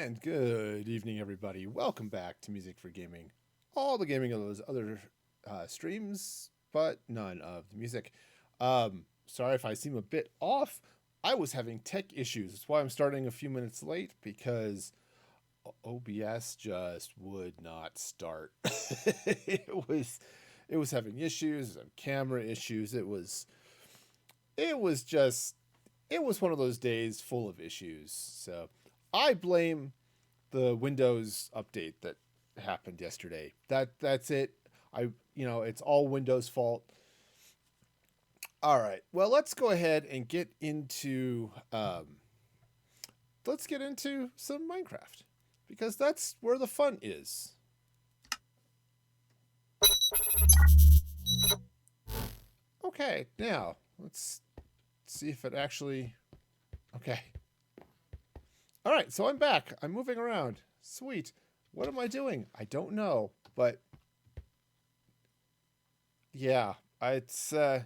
And good evening, everybody. Welcome back to Music for Gaming. All the gaming of those other streams, but none of the music. Sorry if I seem a bit off. I was having tech issues. That's why I'm starting a few minutes late because OBS just would not start. it was having issues, camera issues. It was one of those days full of issues. So I blame the Windows update that happened yesterday. That's it. It's all Windows' fault. All right. Well, let's go ahead and get into some Minecraft because that's where the fun is. Okay, now let's see if it actually. Okay. All right, so I'm back. I'm moving around. Sweet. What am I doing? I don't know, but yeah, it's we'll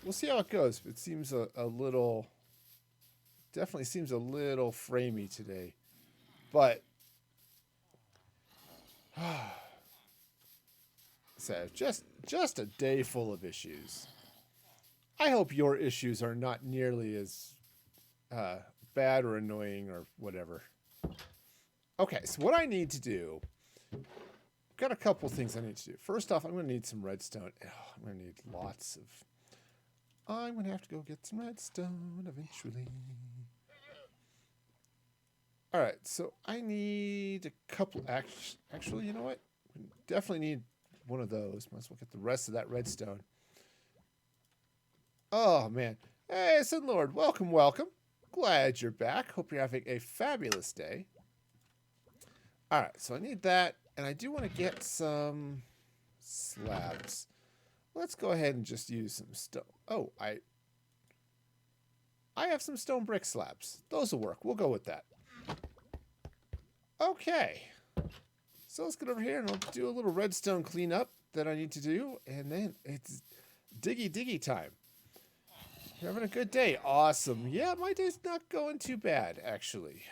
see how it goes. It seems a little, definitely seems a little framey today, but so just a day full of issues. I hope your issues are not nearly as bad or annoying or whatever. Okay, so what I need to do, got a couple things I need to do. First off, I'm going to need some redstone. I'm going to need lots of. I'm going to have to go get some redstone eventually. All right, so I need a couple. Actually, you know what? We definitely need one of those. Might as well get the rest of that redstone. Oh man! Hey, Sin Lord, welcome, welcome. Glad you're back. Hope you're having a fabulous day. All right, so I need that, and I do want to get some slabs. Let's go ahead and just use some stone. Oh, I have some stone brick slabs. Those will work. We'll go with that. Okay. So let's get over here and I'll do a little redstone cleanup that I need to do, and then it's diggy time. You're having a good day. Awesome. Yeah, my day's not going too bad, actually.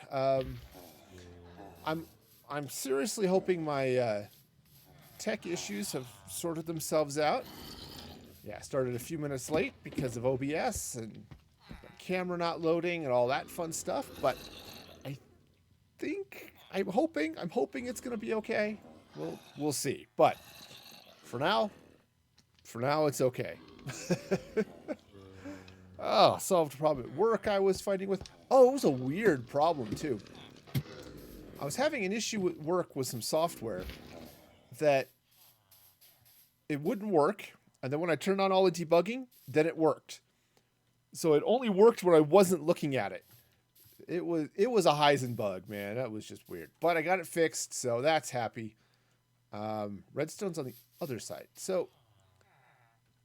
I'm seriously hoping my tech issues have sorted themselves out. Yeah, I started a few minutes late because of OBS and the camera not loading and all that fun stuff, but I'm hoping it's going to be okay. We'll see. But for now it's okay. Oh, solved a problem at work I was fighting with. Oh, it was a weird problem, too. I was having an issue at work with some software that it wouldn't work. And then when I turned on all the debugging, then it worked. So it only worked when I wasn't looking at it. It was a Heisenbug, man. That was just weird. But I got it fixed, so that's happy. Redstone's on the other side. So,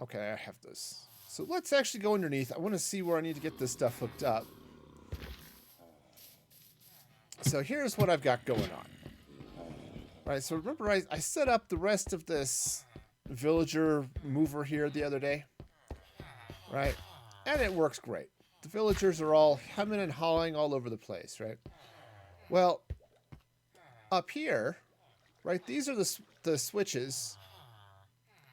okay, I have this. So let's actually go underneath. I want to see where I need to get this stuff hooked up. So here's what I've got going on. All right, so remember I set up the rest of this villager mover here the other day, right? And it works great. The villagers are all hemming and hawing all over the place, right? Well, up here, right, these are the switches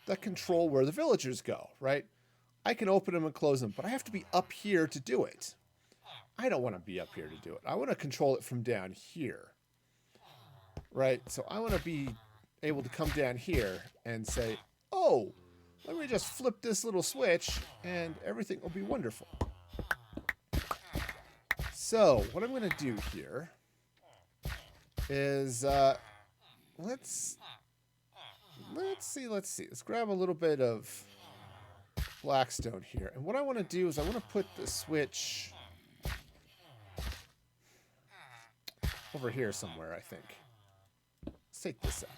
that control where the villagers go, right? I can open them and close them, but I have to be up here to do it. I don't want to be up here to do it. I want to control it from down here, right? So I want to be able to come down here and say, oh, let me just flip this little switch and everything will be wonderful. So what I'm going to do here is let's see. Let's grab a little bit of blackstone here. And what I want to do is I want to put the switch over here somewhere, I think. Let's take this out.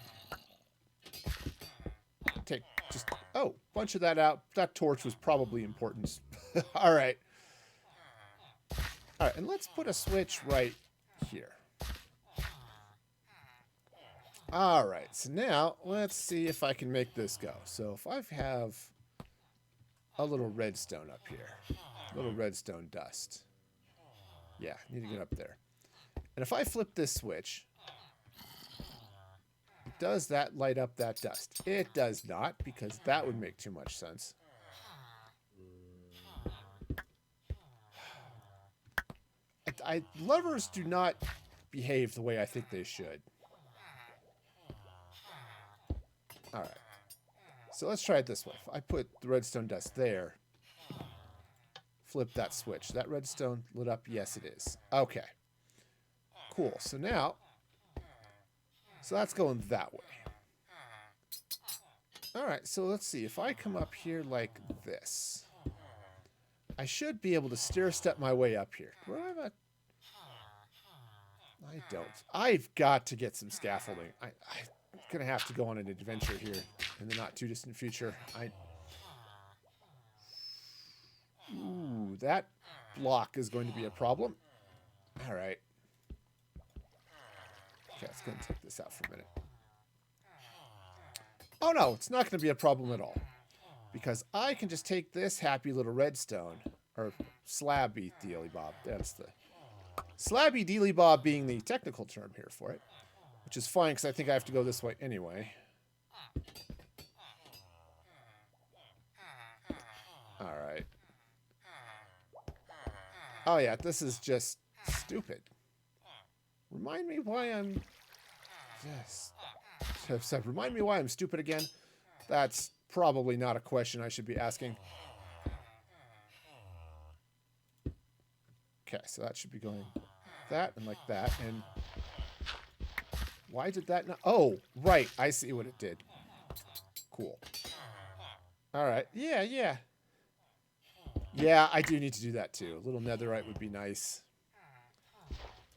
Take just, oh, bunch of that out. That torch was probably important. All right. All right, and let's put a switch right here. All right, so now let's see if I can make this go. So if I have a little redstone up here, a little redstone dust. Yeah, need to get up there. And if I flip this switch, does that light up that dust? It does not, because that would make too much sense. Levers do not behave the way I think they should. Alright. So let's try it this way. If I put the redstone dust there, flip that switch. That redstone lit up? Yes, it is. Okay. Cool. So now, that's going that way. Alright, so let's see. If I come up here like this, I should be able to stair-step my way up here. Where am I? I don't. I've got to get some scaffolding. I'm going to have to go on an adventure here in the not-too-distant future. Ooh, that block is going to be a problem. All right. Okay, let's go and take this out for a minute. Oh, no, it's not going to be a problem at all. Because I can just take this happy little redstone, or slabby dealy-bob. That's the... Slabby dealy-bob being the technical term here for it. Which is fine, because I think I have to go this way anyway. Alright. Oh yeah, this is just stupid. Remind me why I'm... Yes. Remind me why I'm stupid again? That's probably not a question I should be asking. Okay, so that should be going that and like that, and... Why did that not... Oh, right, I see what it did. Cool. Alright, yeah. Yeah, I do need to do that too. A little netherite would be nice.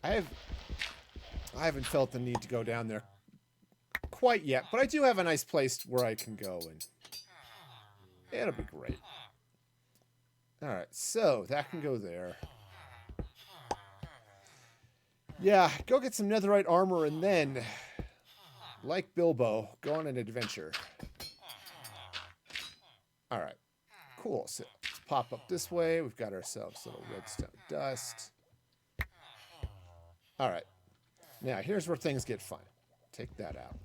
I haven't felt the need to go down there quite yet, but I do have a nice place where I can go, and it'll be great. Alright, so that can go there. Yeah, go get some netherite armor and then, like Bilbo, go on an adventure. Alright, cool. So let's pop up this way. We've got ourselves a little redstone dust. Alright, now here's where things get fun. Take that out.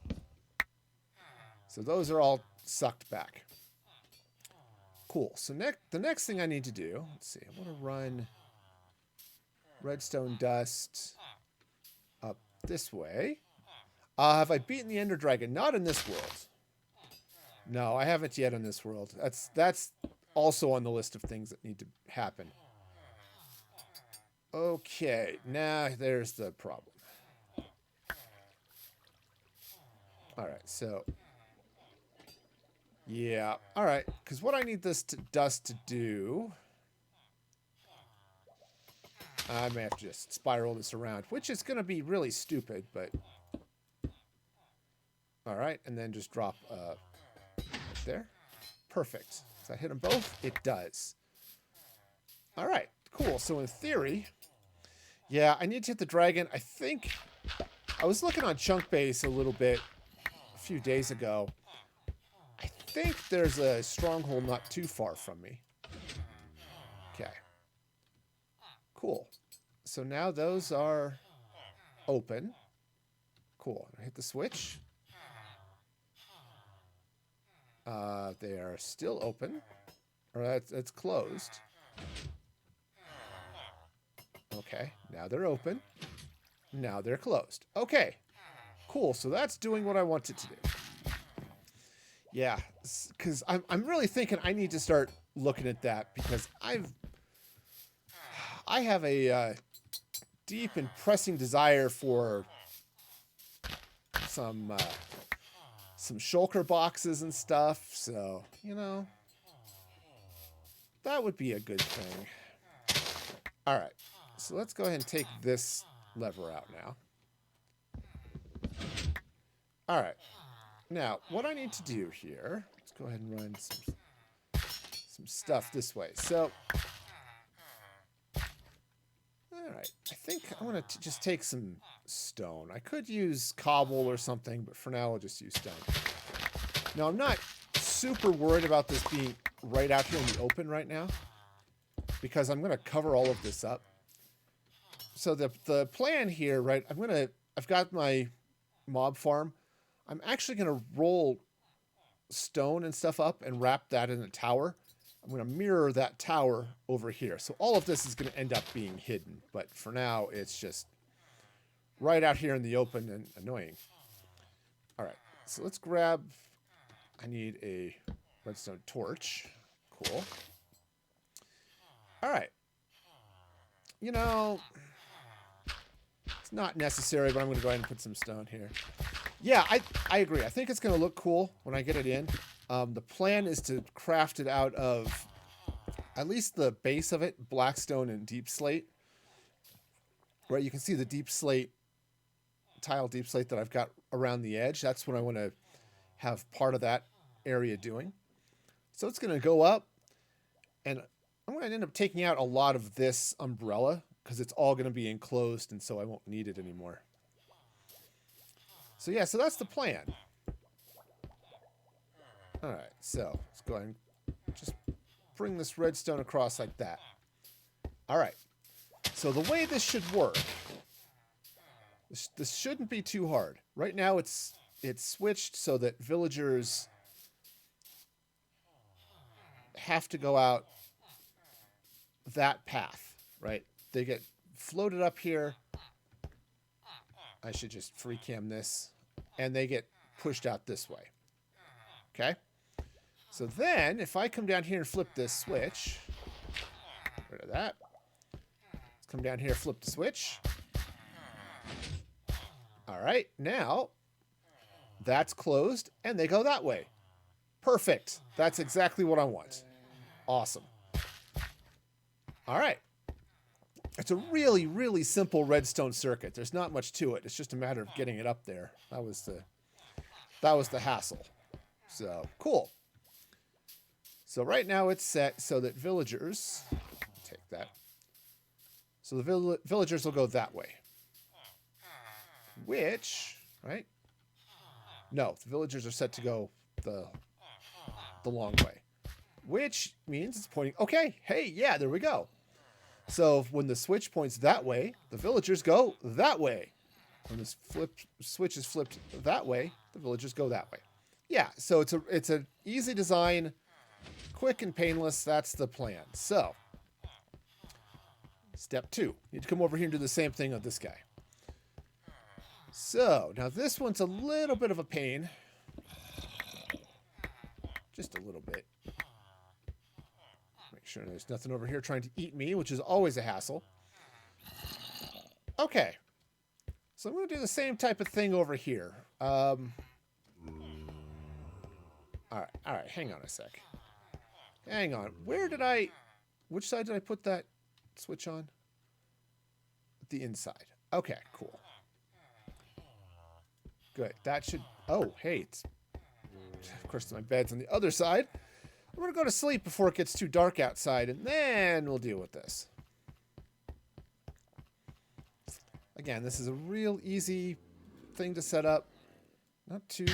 So those are all sucked back. Cool. So the next thing I need to do, let's see, I want to run redstone dust up this way. Have I beaten the Ender Dragon? Not in this world. No, I haven't yet in this world. That's also on the list of things that need to happen. Okay, now there's the problem. Alright, so... Yeah, alright, because what I need this dust to do... I may have to just spiral this around, which is going to be really stupid, but... Alright, and then just drop there. Perfect. Does that hit them both? It does. Alright, cool. So in theory... Yeah, I need to hit the dragon. I think... I was looking on Chunk Base a little bit a few days ago. I think there's a stronghold not too far from me. Okay. Cool. So now those are open. Cool. I hit the switch. They are still open. Or it's closed. Okay. Now they're open. Now they're closed. Okay. Cool. So that's doing what I want it to do. Yeah. Because I'm really thinking I need to start looking at that because I have a deep and pressing desire for some shulker boxes and stuff. So, you know, that would be a good thing. All right. So let's go ahead and take this lever out now. All right. Now, what I need to do here, let's go ahead and run some stuff this way. So, all right. I think I'm going to just take some stone. I could use cobble or something, but for now I'll just use stone. Now, I'm not super worried about this being right out here in the open right now because I'm going to cover all of this up. So the plan here, right? I've got my mob farm. I'm actually gonna roll stone and stuff up and wrap that in a tower. I'm gonna mirror that tower over here. So all of this is gonna end up being hidden, but for now it's just right out here in the open and annoying. All right, so let's grab. I need a redstone torch. Cool. All right. You know, it's not necessary, but I'm going to go ahead and put some stone here. Yeah, I agree. I think it's going to look cool when I get it in. The plan is to craft it out of at least the base of it, blackstone and deep slate. Right, you can see the deep slate, tile deep slate that I've got around the edge. That's what I want to have part of that area doing. So it's going to go up, and I'm going to end up taking out a lot of this umbrella because it's all going to be enclosed, and so I won't need it anymore. So yeah, so that's the plan. All right, so let's go ahead and just bring this redstone across like that. All right, so the way this should work, this shouldn't be too hard. Right now it's switched so that villagers have to go out that path, right? They get floated up here. I should just free cam this. And they get pushed out this way. Okay? So then, if I come down here and flip this switch, get rid of that. Let's come down here, flip the switch. All right, now that's closed, and they go that way. Perfect. That's exactly what I want. Awesome. All right. It's a really, really simple redstone circuit. There's not much to it. It's just a matter of getting it up there. That was the hassle. So, cool. So right now it's set so that villagers, take that. So the villagers will go that way. Which, right? No, the villagers are set to go the long way. Which means it's pointing, okay, hey, yeah, there we go. So when the switch points that way, the villagers go that way. When this switch is flipped that way, the villagers go that way. Yeah, so it's an easy design, quick and painless. That's the plan. So, step 2. Need to come over here and do the same thing with this guy. So, now this one's a little bit of a pain. Just a little bit. Make sure there's nothing over here trying to eat me, which is always a hassle. Okay. So I'm going to do the same type of thing over here. All right, hang on a sec. Hang on. Which side did I put that switch on? The inside. Okay, cool. Good. That should, oh, hey, it's, of course, my bed's on the other side. I'm going to go to sleep before it gets too dark outside, and then we'll deal with this. Again, this is a real easy thing to set up. Not too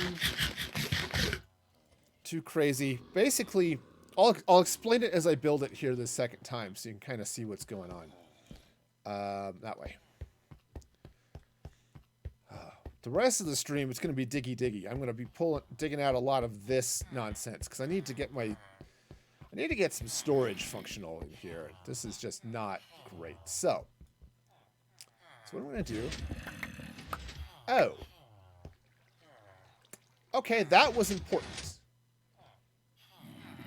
crazy. Basically, I'll explain it as I build it here the second time, so you can kind of see what's going on. That way. The rest of the stream, it's going to be diggy. I'm going to be digging out a lot of this nonsense because I need to get some storage functional in here. This is just not great. So what I'm going to do? Oh, okay, that was important.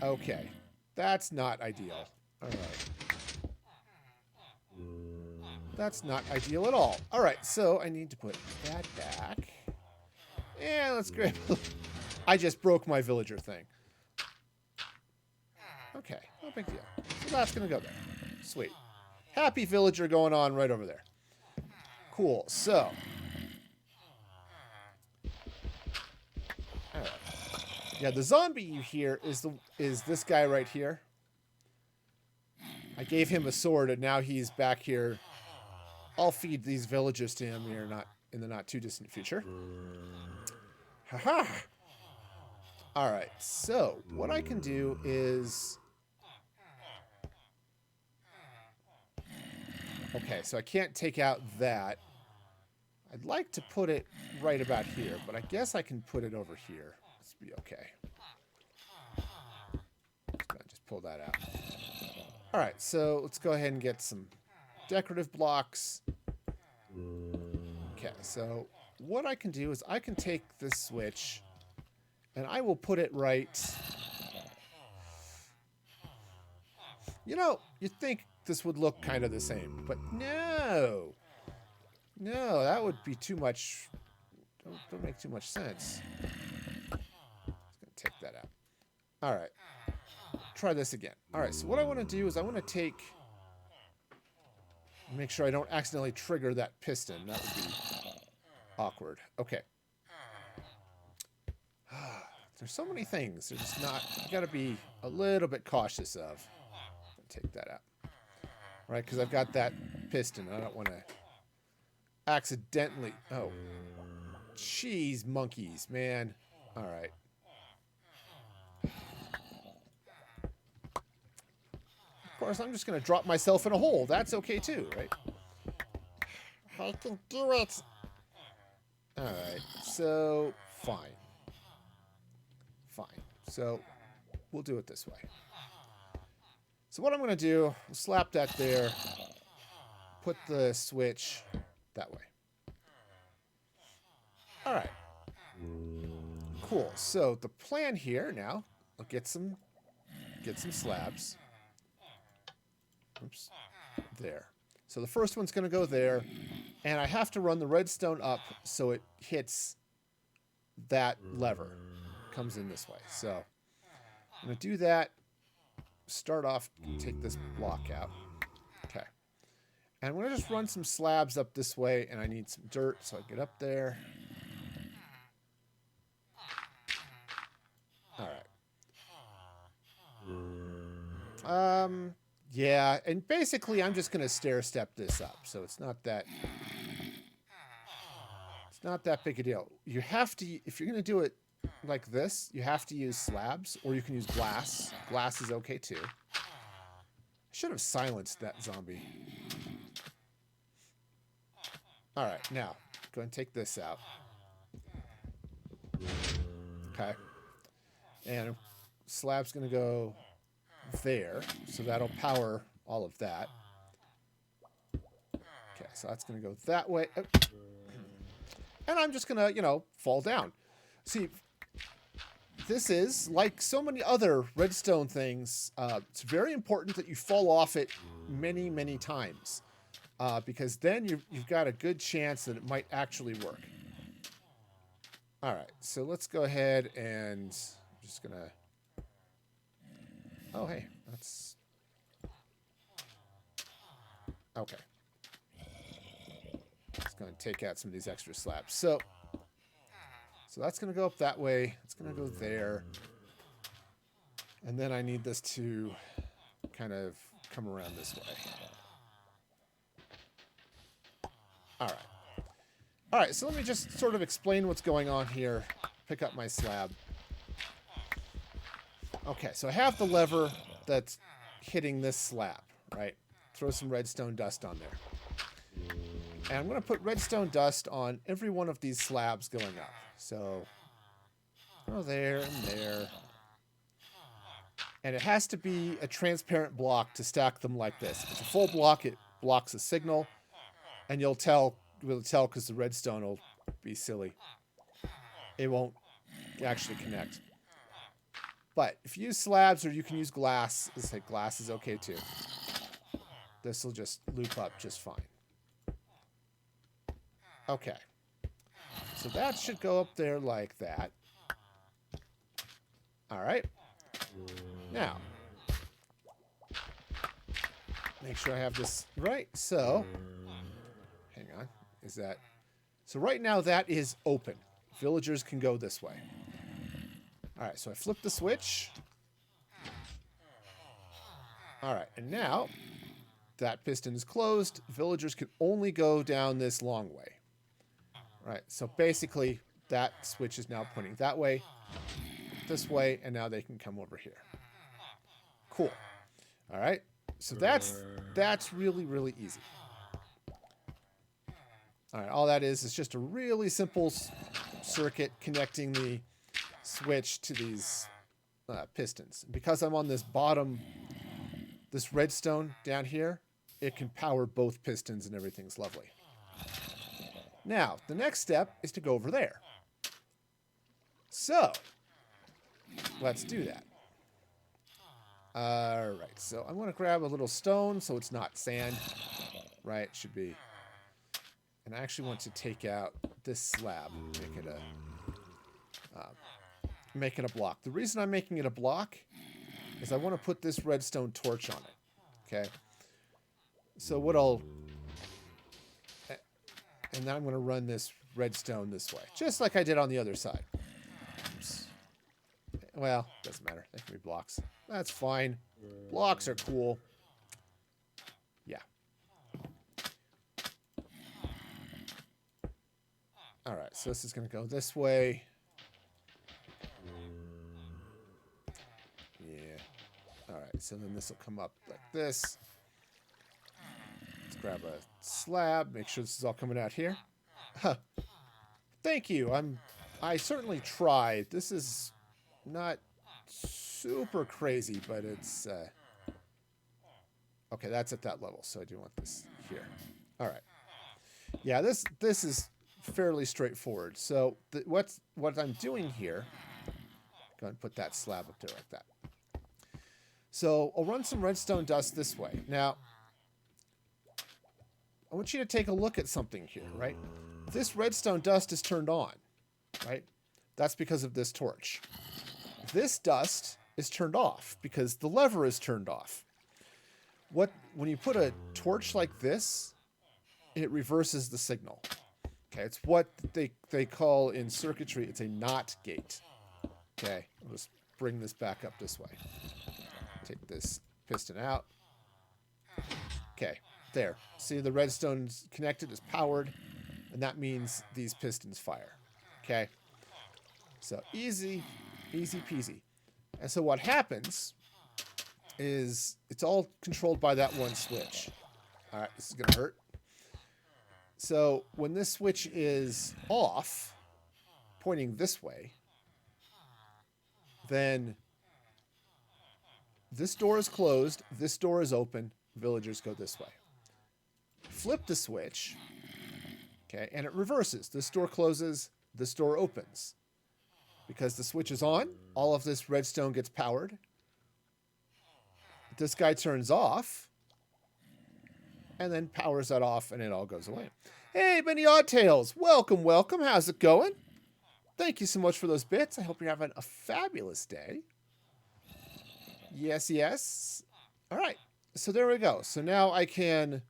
Okay, that's not ideal. All right. That's not ideal at all. All right, so I need to put that back. Yeah, let's grab... I just broke my villager thing. Okay, no big deal. So that's going to go there. Sweet. Happy villager going on right over there. Cool, so... All right. Yeah, the zombie you hear is this guy right here. I gave him a sword, and now he's back here. I'll feed these villagers to him here, in the not too distant future. Haha. All right. So what I can do is Okay, so I can't take out that. I'd like to put it right about here, but I guess I can put it over here. Let's be okay. Just pull that out. All right, so let's go ahead and get some decorative blocks. Okay, so what I can do is I can take this switch and I will put it right. You know, you'd think this would look kind of the same, but no. No, that would be too much. Don't make too much sense. Just gonna take that out. All right. Try this again. All right, so what I want to do is I want to make sure I don't accidentally trigger that piston. That would be awkward. Okay. There's so many things. There's just not, you got to be a little bit cautious of. Take that out. Right, because I've got that piston. I don't want to accidentally. Oh. Jeez, monkeys, man. All right. Of course, I'm just going to drop myself in a hole. That's okay, too, right? I can do it. All right. So, fine. Fine. So, we'll do it this way. So what I'm going to do, we'll slap that there. Put the switch that way. All right. Cool. So the plan here now, I'll get some slabs. Oops. There. So the first one's going to go there, and I have to run the redstone up so it hits that lever. Comes in this way. So I'm going to do that. Start off, take this block out. Okay. And I'm going to just run some slabs up this way, and I need some dirt, so I get up there. All right. Yeah, and basically I'm just going to stair step this up, so it's not that big a deal. You have to, if you're going to do it like this, you have to use slabs, or you can use glass. Glass is okay too. I should have silenced that zombie. All right, now go ahead and take this out. Okay, and slab's gonna go there, so that'll power all of that. Okay, so that's gonna go that way, and I'm just gonna, fall down. See. This is, like so many other redstone things, it's very important that you fall off it many, many times. Because then you've got a good chance that it might actually work. All right, so let's go ahead and I'm just going to... Oh, hey, that's... Okay. Just going to take out some of these extra slabs. So that's going to go up that way. It's going to go there. And then I need this to kind of come around this way. All right. All right, so let me just sort of explain what's going on here. Pick up my slab. Okay, so I have the lever that's hitting this slab, right? Throw some redstone dust on there. And I'm going to put redstone dust on every one of these slabs going up. So, there and there. And it has to be a transparent block to stack them like this. If it's a full block, it blocks a signal. And you'll tell because the redstone will be silly. It won't actually connect. But if you use slabs, or you can use glass, glass is okay too. This will just loop up just fine. Okay. So that should go up there like that. All right. Now, make sure I have this right. So, hang on. Is that... So right now that is open. Villagers can go this way. All right, so I flip the switch. All right, and now that piston is closed. Villagers can only go down this long way. All right, so basically that switch is now pointing that way, this way, and now they can come over here. Cool. All right, so that's really, really easy. All right, all that is just a really simple circuit connecting the switch to these pistons. Because I'm on this bottom, this redstone down here, it can power both pistons and everything's lovely. Now, the next step is to go over there. So, let's do that. All right, so I'm going to grab a little stone so it's not sand. Right, it should be. And I actually want to take out this slab, make it a block. The reason I'm making it a block is I want to put this redstone torch on it. Okay. So and then I'm going to run this redstone this way, just like I did on the other side. Oops. Well, doesn't matter. They can be blocks. That's fine. Blocks are cool. Yeah. All right, so this is going to go this way. Yeah. All right, so then this will come up like this. Let's grab a slab. Make sure this is all coming out here. Huh. Thank you. I certainly tried. This is not super crazy, but it's... Okay, that's at that level, so I do want this here. All right. Yeah, this is fairly straightforward. So what I'm doing here, go ahead and put that slab up there like that. So I'll run some redstone dust this way. Now, I want you to take a look at something here, right? This redstone dust is turned on, right? That's because of this torch. This dust is turned off because the lever is turned off. When you put a torch like this, it reverses the signal. Okay, it's what they call in circuitry, it's a NOT gate. Okay, I'll just bring this back up this way. Take this piston out. Okay, there. See, the redstone's connected, it's powered, and that means these pistons fire. Okay, so easy peasy. And so what happens is it's all controlled by that one switch. All right, this is going to hurt. So when this switch is off, pointing this way, then this door is closed, this door is open, villagers go this way. Flip the switch, okay, and it reverses. This door closes, this door opens. Because the switch is on, all of this redstone gets powered. This guy turns off, and then powers that off, and it all goes away. Hey, Benny Oddtails, welcome. How's it going? Thank you so much for those bits. I hope you're having a fabulous day. Yes. All right, so there we go. So now I can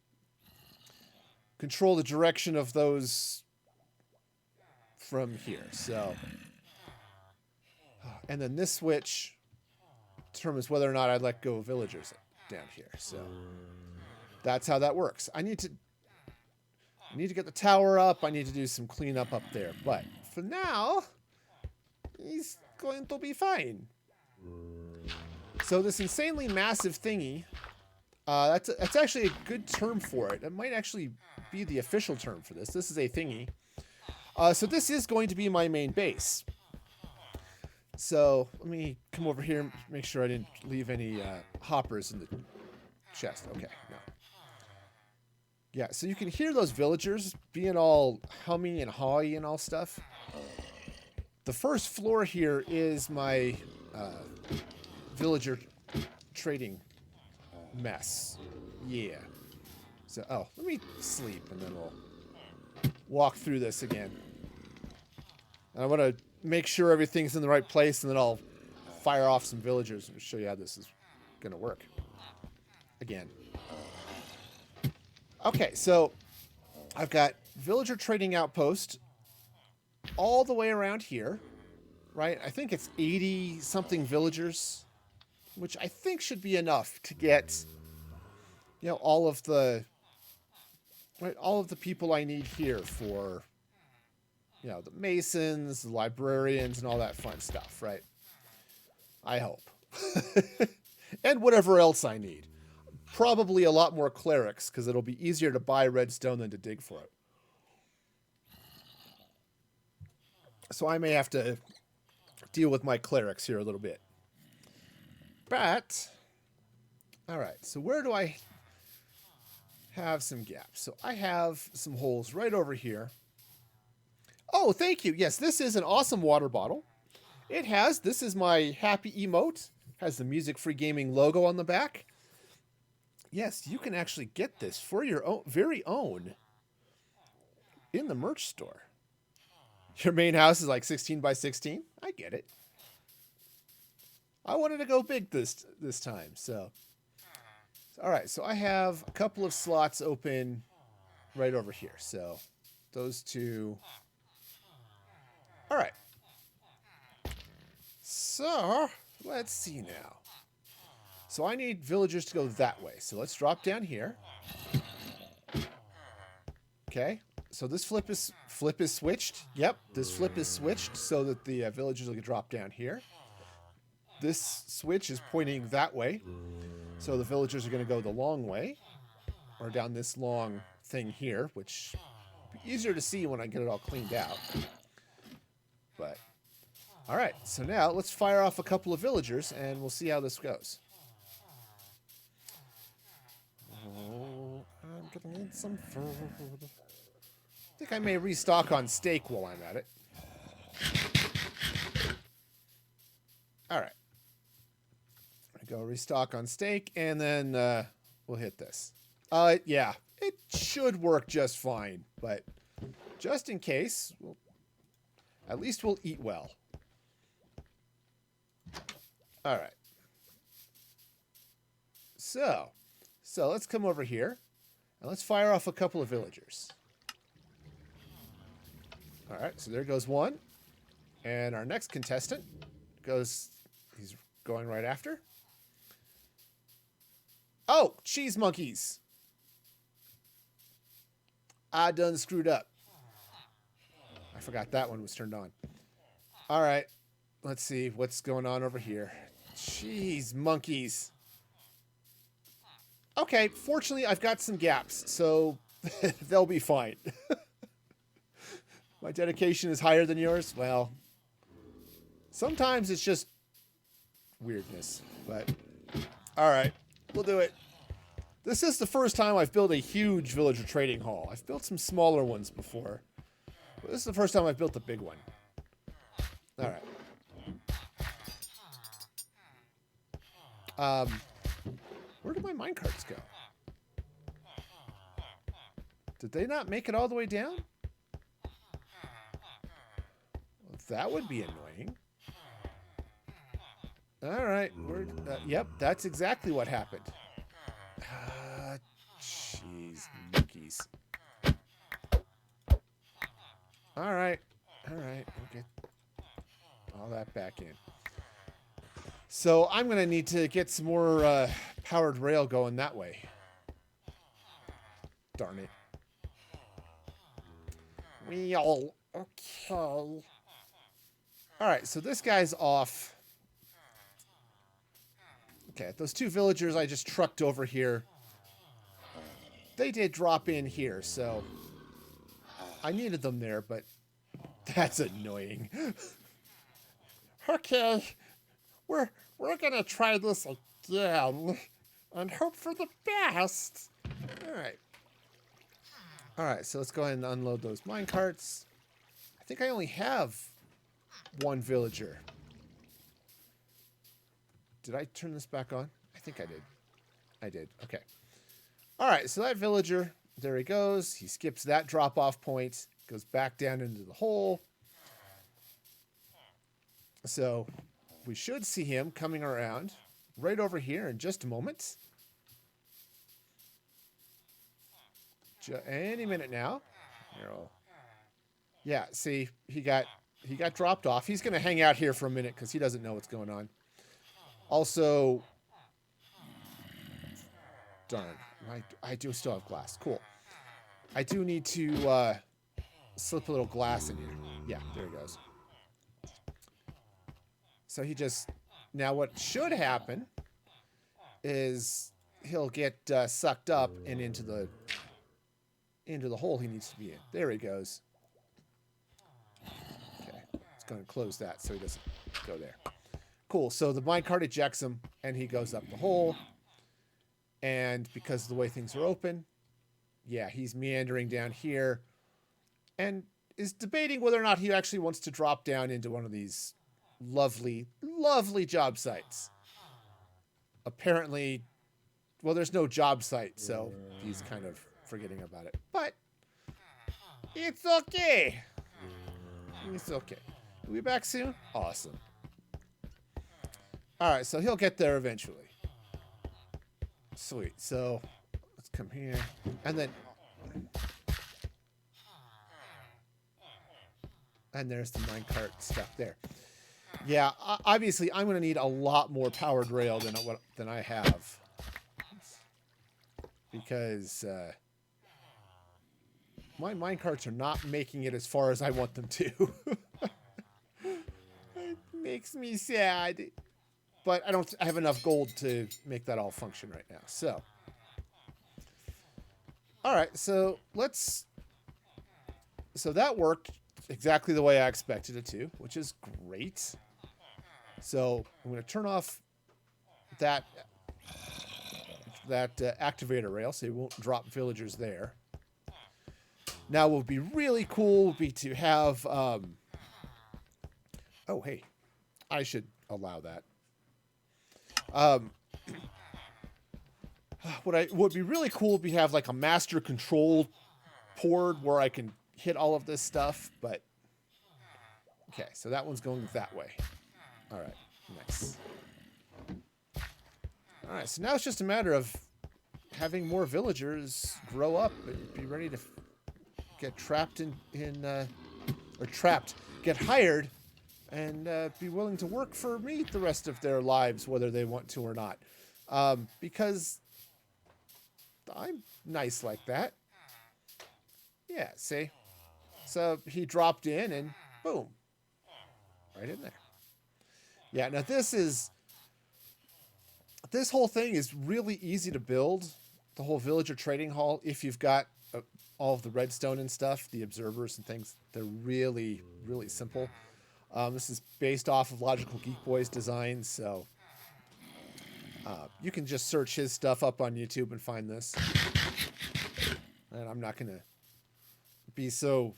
control the direction of those from here. So, and then this switch determines whether or not I let go of villagers down here. So that's how that works. I need to get the tower up. I need to do some cleanup up there. But for now, he's going to be fine. So this insanely massive thingy, that's actually a good term for it. It might actually be the official term for this. This is a thingy. So this is going to be my main base. So let me come over here and make sure I didn't leave any hoppers in the chest. Okay, no. Yeah, so you can hear those villagers being all hummy and hawy and all stuff. The first floor here is my villager trading mess. Yeah. So, let me sleep and then we'll walk through this again. I want to make sure everything's in the right place, and then I'll fire off some villagers and show you how this is going to work. Again. Okay, so I've got villager trading outpost all the way around here, right? I think it's 80-something villagers, which I think should be enough to get, all of the people I need here for... the masons, the librarians, and all that fun stuff, right? I hope. And whatever else I need. Probably a lot more clerics, because it'll be easier to buy redstone than to dig for it. So I may have to deal with my clerics here a little bit. But, all right, so where do I have some gaps? So I have some holes right over here. Oh, thank you. Yes, this is an awesome water bottle. This is my happy emote. Has the Music Free Gaming logo on the back. Yes, you can actually get this for your own, very own in the merch store. Your main house is like 16 by 16. I get it. I wanted to go big this time, so. All right, so I have a couple of slots open right over here. So those two. All right. So let's see now. So I need villagers to go that way. So let's drop down here. Okay. So this flip is switched. Yep, this flip is switched so that the villagers will drop down here. This switch is pointing that way. So the villagers are going to go the long way. Or down this long thing here, which will be easier to see when I get it all cleaned out. But, all right. So now let's fire off a couple of villagers and we'll see how this goes. Oh, I'm gonna need some food. I think I may restock on steak while I'm at it. All right. I go restock on steak, and then we'll hit this. Yeah, it should work just fine, but just in case, at least we'll eat well. All right. So let's come over here, and let's fire off a couple of villagers. All right, so there goes one. And our next contestant goes, he's going right after. Oh, cheese monkeys. I done screwed up. I forgot that one was turned on. All right, let's see what's going on over here. Cheese monkeys. Okay, fortunately, I've got some gaps, so they'll be fine. My dedication is higher than yours. Well, sometimes it's just weirdness, but all right, we'll do it. This is the first time I've built a huge villager trading hall. I've built some smaller ones before, but this is the first time I've built a big one. All right. Where did my minecarts go? Did they not make it all the way down? Well, that would be annoying. All right. Yep, that's exactly what happened. Jeez, monkeys. All right. We'll get all that back in. So I'm going to need to get some more powered rail going that way. Darn it. Wheel. Okay. All right, so this guy's off. Okay, those two villagers I just trucked over here. They did drop in here, so I needed them there, but that's annoying. Okay, we're gonna try this again and hope for the best. All right, so let's go ahead and unload those minecarts. I think I only have one villager. Did I turn this back on? I think I did. I did. Okay. All right, so that villager, there he goes. He skips that drop-off point, goes back down into the hole. So we should see him coming around right over here in just a moment. Any minute now. Yeah, see, he got dropped off. He's going to hang out here for a minute because he doesn't know what's going on. Also, darn, I do still have glass. Cool. I do need to slip a little glass in here. Yeah, there he goes. So he just... Now what should happen is he'll get sucked up and into the hole he needs to be in. There he goes. Okay. It's going to close that so he doesn't go there. Cool. So the minecart ejects him, and he goes up the hole. And because of the way things are open, yeah, he's meandering down here and is debating whether or not he actually wants to drop down into one of these lovely, lovely job sites. Apparently, well, there's no job site, so he's kind of forgetting about it. But it's okay. It's okay. We'll be back soon? Awesome. All right, so he'll get there eventually. Sweet. So let's come here. And then... And there's the minecart stuck there. Yeah, obviously I'm going to need a lot more powered rail than I have. Because my minecarts are not making it as far as I want them to. It makes me sad. But I have enough gold to make that all function right now. So, all right, so that worked exactly the way I expected it to, which is great. So I'm going to turn off that activator rail so it won't drop villagers there. Now, what would be really cool would be to have... oh, hey. I should allow that. What would be really cool would be have like a master control port where I can hit all of this stuff, but... Okay, so that one's going that way. All right, nice. All right, so now it's just a matter of having more villagers grow up and be ready to get trapped get hired and be willing to work for me the rest of their lives, whether they want to or not. Because I'm nice like that. Yeah, see? So he dropped in and boom. Right in there. Yeah, now this whole thing is really easy to build. The whole villager trading hall, if you've got all of the redstone and stuff, the observers and things, they're really, really simple. This is based off of Logical Geek Boy's designs, so you can just search his stuff up on YouTube and find this. And I'm not going to be so,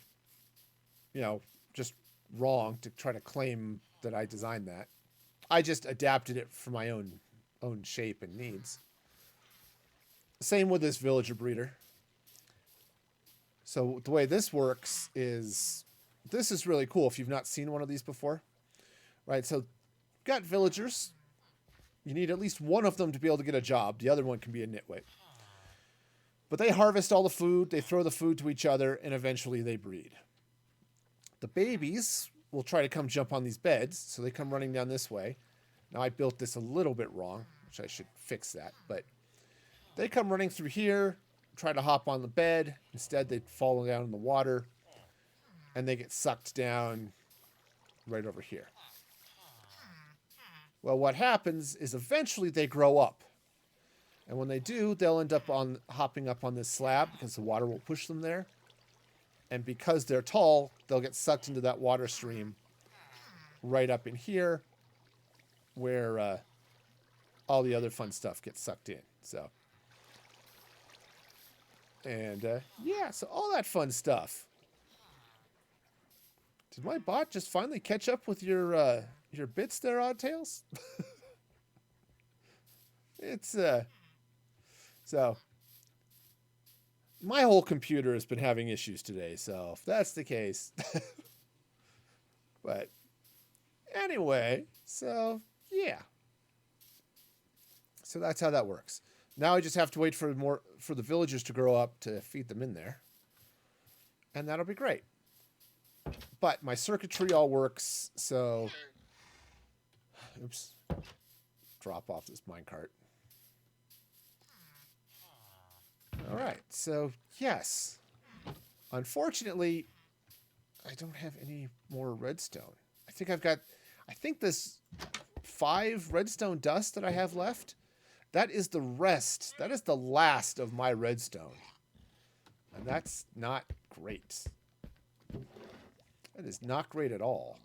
just wrong to try to claim that I designed that. I just adapted it for my own shape and needs. Same with this villager breeder. So the way this works is, this is really cool if you've not seen one of these before. Right, so got villagers. You need at least one of them to be able to get a job. The other one can be a nitwit. But they harvest all the food, they throw the food to each other, and eventually they breed. The babies will try to come jump on these beds, so they come running down this way. Now I built this a little bit wrong, which I should fix that, but they come running through here, try to hop on the bed. Instead, they fall down in the water, and they get sucked down right over here. Well, what happens is eventually they grow up. And when they do, they'll end up hopping up on this slab because the water will push them there. And because they're tall, they'll get sucked into that water stream right up in here where all the other fun stuff gets sucked in. So, and yeah, so all that fun stuff. Did my bot just finally catch up with your bits there, Oddtails? It's so my whole computer has been having issues today, so if that's the case. But anyway, so yeah. So that's how that works. Now I just have to wait for the villagers to grow up to feed them in there. And that'll be great. But my circuitry all works, so oops. Drop off this minecart. All right, so yes. Unfortunately, I don't have any more redstone. I think this 5 redstone dust that I have left, that is the rest. That is the last of my redstone. And that's not great. That is not great at all.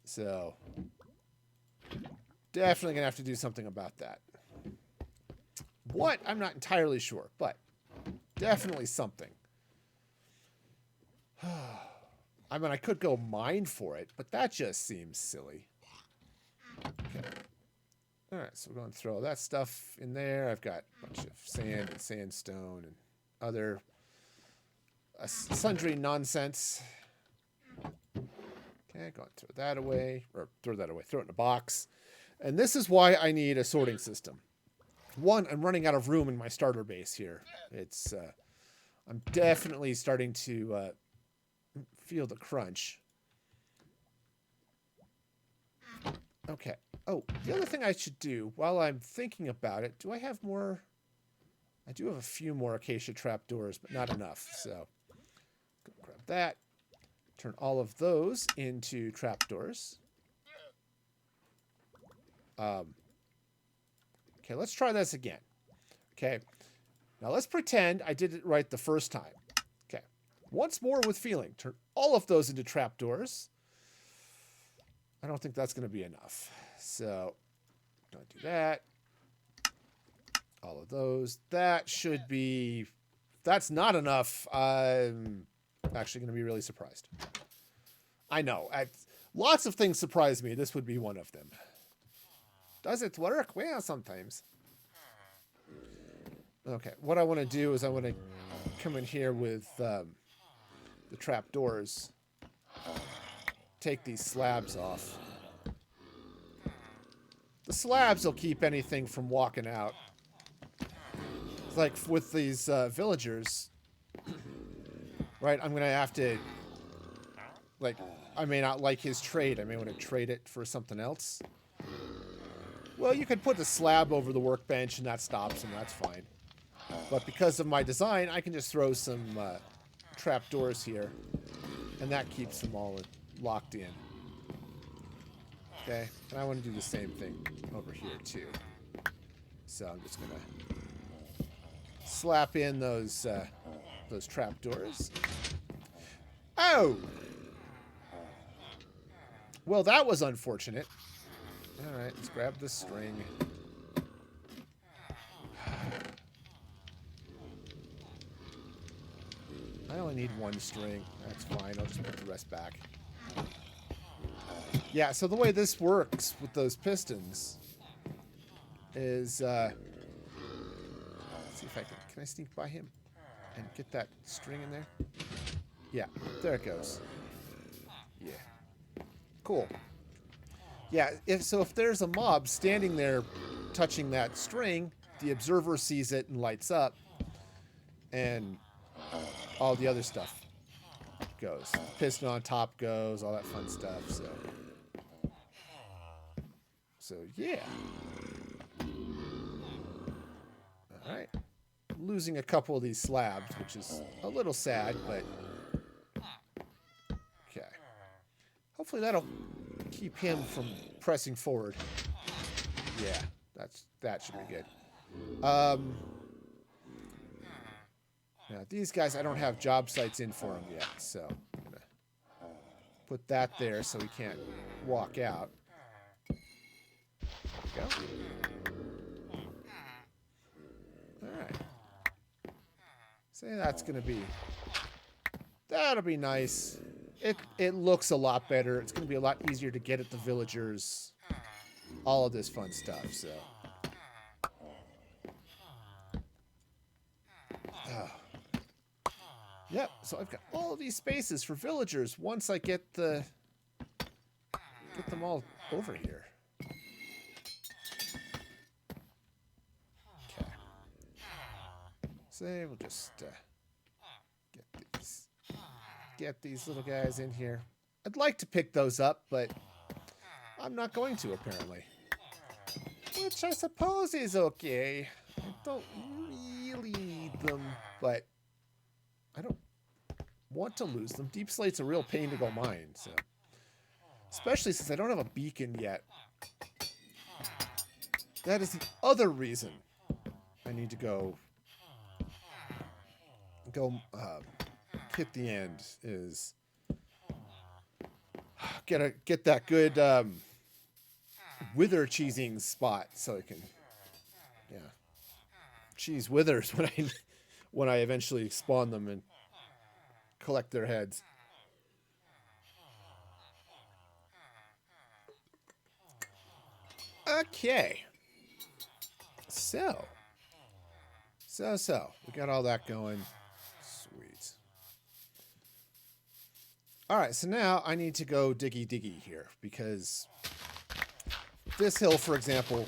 So, definitely going to have to do something about that. What? I'm not entirely sure, but definitely something. I mean, I could go mine for it, but that just seems silly. Okay. All right, so we're going to throw that stuff in there. I've got a bunch of sand and sandstone and other sundry nonsense. Okay, go and throw that away, or throw it in a box. And this is why I need a sorting system. One, I'm running out of room in my starter base here. It's, I'm definitely starting to feel the crunch. Okay. Oh, the other thing I should do while I'm thinking about it, do I have more? I do have a few more acacia trapdoors, but not enough. So, grab that. Turn all of those into trapdoors. Okay, let's try this again. Okay. Now let's pretend I did it right the first time. Okay. Once more with feeling. Turn all of those into trapdoors. I don't think that's going to be enough. So, I'm going to do that. All of those. That should be... If that's not enough, I'm actually going to be really surprised. I know. Lots of things surprise me. This would be one of them. Does it work? Well, sometimes. Okay. What I want to do is I want to come in here with the trapdoors. Take these slabs off. The slabs will keep anything from walking out. It's like with these villagers, right? I'm going to have to, like, I may not like his trade. I may want to trade it for something else. Well, you could put the slab over the workbench and that stops him. That's fine. But because of my design, I can just throw some trapdoors here. And that keeps them all locked in. Okay, and I want to do the same thing over here too. So I'm just gonna slap in those trapdoors. Oh! Well, that was unfortunate. All right, let's grab the string. I only need one string. That's fine. I'll just put the rest back. Yeah, so the way this works with those pistons is, let's see if I can I sneak by him and get that string in there? Yeah, there it goes. Yeah. Cool. Yeah, if there's a mob standing there touching that string, the observer sees it and lights up, and all the other stuff goes. The piston on top goes, all that fun stuff, So yeah. Alright. Losing a couple of these slabs, which is a little sad, but... Okay. Hopefully that'll keep him from pressing forward. Yeah, that should be good. Now, these guys, I don't have job sites in for them yet, so I'm going to put that there so he can't walk out. There we go. Alright. Say that's going to be... That'll be nice. It looks a lot better. It's going to be a lot easier to get at the villagers. All of this fun stuff, so... Yep, so I've got all of these spaces for villagers once I get them all over here. Okay. So we'll just get these little guys in here. I'd like to pick those up, but I'm not going to, apparently. Which I suppose is okay. I don't really need them, but I don't want to lose them. Deep Slate's a real pain to go mine, so. Especially since I don't have a beacon yet. That is the other reason I need to go hit the end is... get that good wither cheesing spot so it can, yeah, cheese withers when I eventually spawn them and collect their heads. Okay. So we got all that going. Sweet. All right, so now I need to go diggy here because this hill, for example,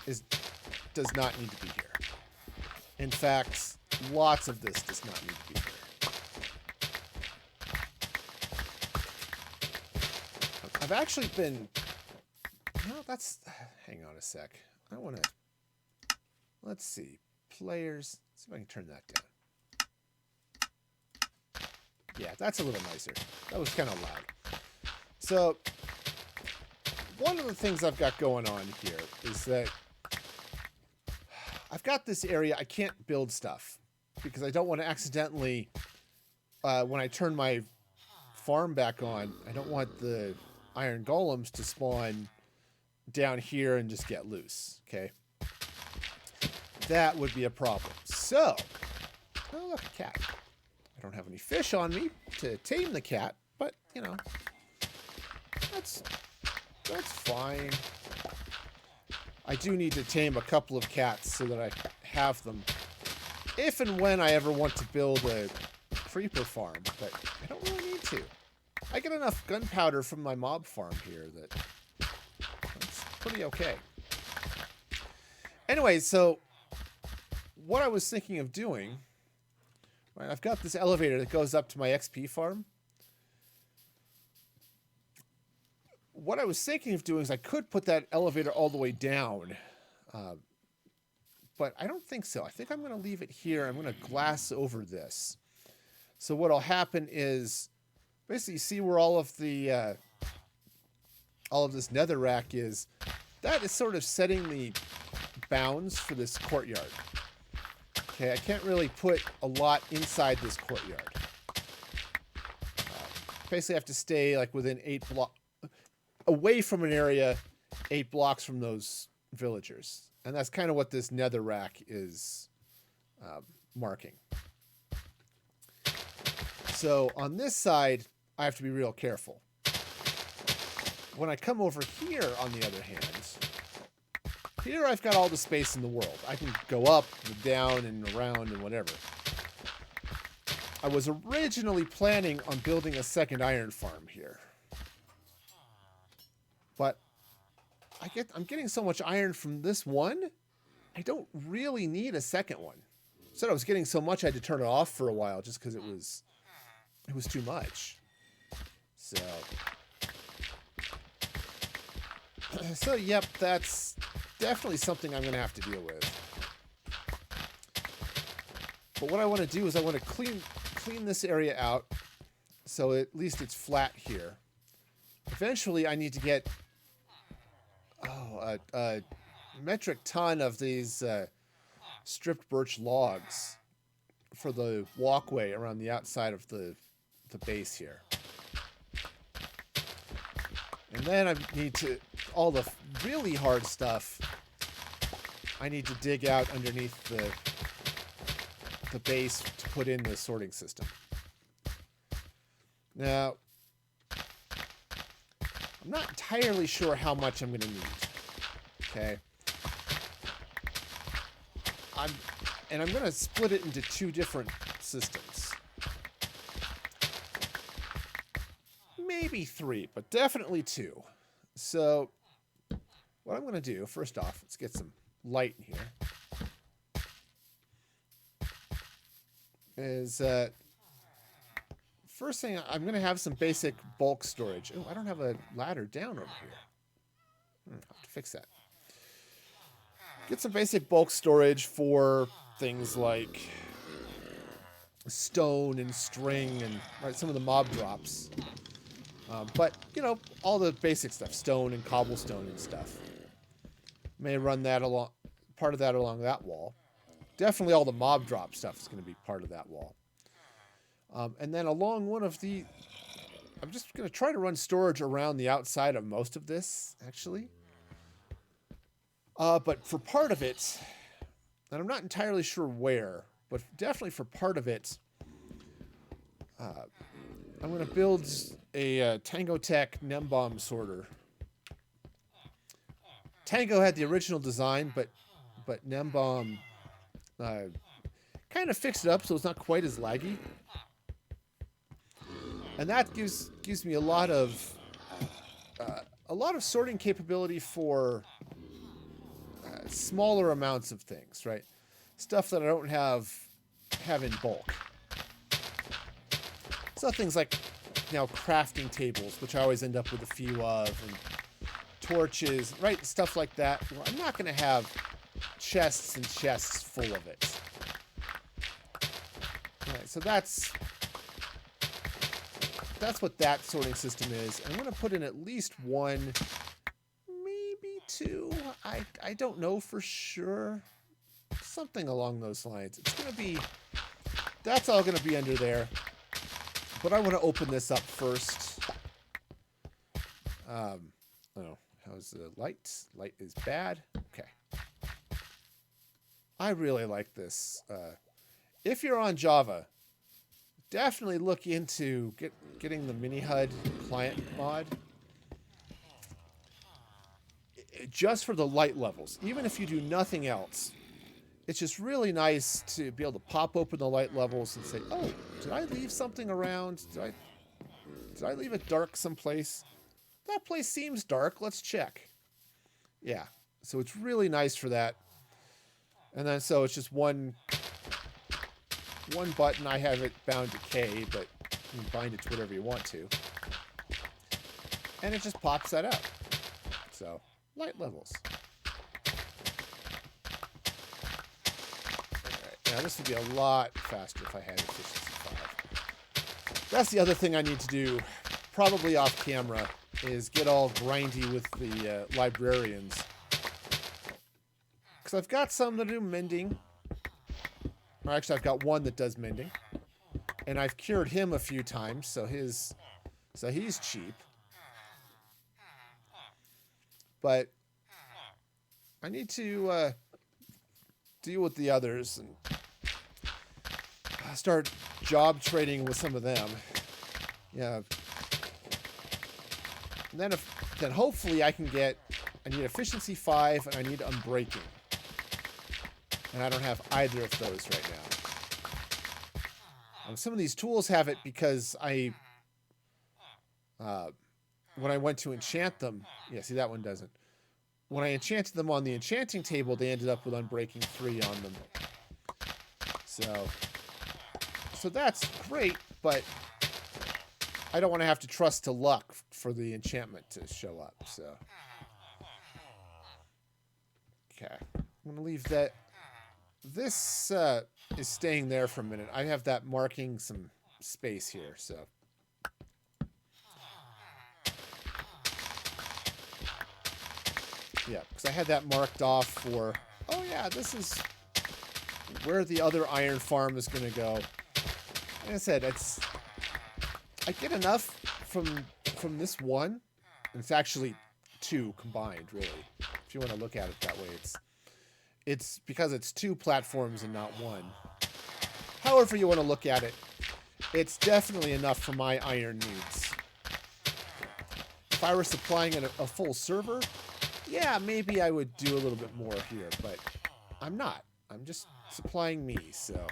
does not need to be here. In fact, lots of this does not need to be here. I've actually been... No, that's... Hang on a sec. I want to... Let's see. Players. Let's see if I can turn that down. Yeah, that's a little nicer. That was kind of loud. So, one of the things I've got going on here is that I've got this area I can't build stuff because I don't want to accidentally, when I turn my farm back on, I don't want the iron golems to spawn down here and just get loose, okay? That would be a problem. So, oh look, a cat. I don't have any fish on me to tame the cat, but, you know, that's fine. I do need to tame a couple of cats so that I have them if and when I ever want to build a creeper farm, but I don't really need to. I get enough gunpowder from my mob farm here that that's pretty okay. Anyway, so what I was thinking of doing, right, I've got this elevator that goes up to my XP farm. What I was thinking of doing is I could put that elevator all the way down, but I don't think so. I think I'm going to leave it here. I'm going to glass over this. So what'll happen is, basically, you see where all of this netherrack is. That is sort of setting the bounds for this courtyard. Okay, I can't really put a lot inside this courtyard. Basically, I have to stay like within 8 blocks. Away from an area 8 blocks from those villagers. And that's kind of what this netherrack is marking. So on this side, I have to be real careful. When I come over here, on the other hand, here I've got all the space in the world. I can go up and down and around and whatever. I was originally planning on building a second iron farm here. But I'm getting so much iron from this one, I don't really need a second one. Instead, I was getting so much I had to turn it off for a while just because it was too much. So yep, that's definitely something I'm going to have to deal with. But what I want to do is I want to clean this area out so at least it's flat here. Eventually, I need to get a metric ton of these stripped birch logs for the walkway around the outside of the base here. And then I need to, all the really hard stuff, I need to dig out underneath the base to put in the sorting system. Now, I'm not entirely sure how much I'm going to need. Okay. I'm going to split it into 2 different systems. Maybe 3, but definitely 2. So, what I'm going to do, first off, let's get some light in here. Is first thing, I'm going to have some basic bulk storage. Oh, I don't have a ladder down over here. I'll have to fix that. Get some basic bulk storage for things like stone and string and some of the mob drops. But, you know, all the basic stuff, stone and cobblestone and stuff. May run that along, part of that along that wall. Definitely all the mob drop stuff is going to be part of that wall. And then along one of the... I'm just going to try to run storage around the outside of most of this, actually. But for part of it, and I'm not entirely sure where, but definitely for part of it, I'm going to build a Tango Tech NemBomb sorter. Tango had the original design, but NemBomb kind of fixed it up so it's not quite as laggy. And that gives me a lot of sorting capability for smaller amounts of things, right? Stuff that I don't have in bulk. So things like, crafting tables, which I always end up with a few of, and torches, right? Stuff like that. Well, I'm not going to have chests and chests full of it. All right, so that's what that sorting system is. I'm going to put in at least one, maybe two. I don't know for sure. Something along those lines. It's going to be, that's all going to be under there. But I want to open this up first. Oh, how's the light? Light is bad. Okay. I really like this. If you're on Java, definitely look into getting the Mini HUD client mod. Just for the light levels. Even if you do nothing else, it's just really nice to be able to pop open the light levels and say, oh, did I leave something around? Did I leave it dark someplace? That place seems dark. Let's check. Yeah. So it's really nice for that. And then so it's just one button. I have it bound to K, but you can bind it to whatever you want to. And it just pops that out. So, light levels. Now, this would be a lot faster if I had efficiency 5. That's the other thing I need to do, probably off camera, is get all grindy with the librarians. Because I've got some that do mending. Or actually, I've got one that does mending. And I've cured him a few times, so he's cheap. But I need to deal with the others and start job trading with some of them. Yeah. And then hopefully I need efficiency 5 and I need unbreaking. And I don't have either of those right now. Some of these tools have it because when I went to enchant them, yeah, see that one doesn't. When I enchanted them on the enchanting table, they ended up with unbreaking 3 on them. So that's great, but I don't want to have to trust to luck for the enchantment to show up. So, okay, I'm gonna leave that. This is staying there for a minute. I have that marking some space here, so. Yeah, because I had that marked off for, oh yeah, this is where the other iron farm is going to go. Like I said, I get enough from this one, and it's actually 2 combined, really. If you want to look at it that way, it's because it's 2 platforms and not 1. However you want to look at it, it's definitely enough for my iron needs. If I were supplying a full server, yeah, maybe I would do a little bit more here, but I'm not. I'm just supplying me, so.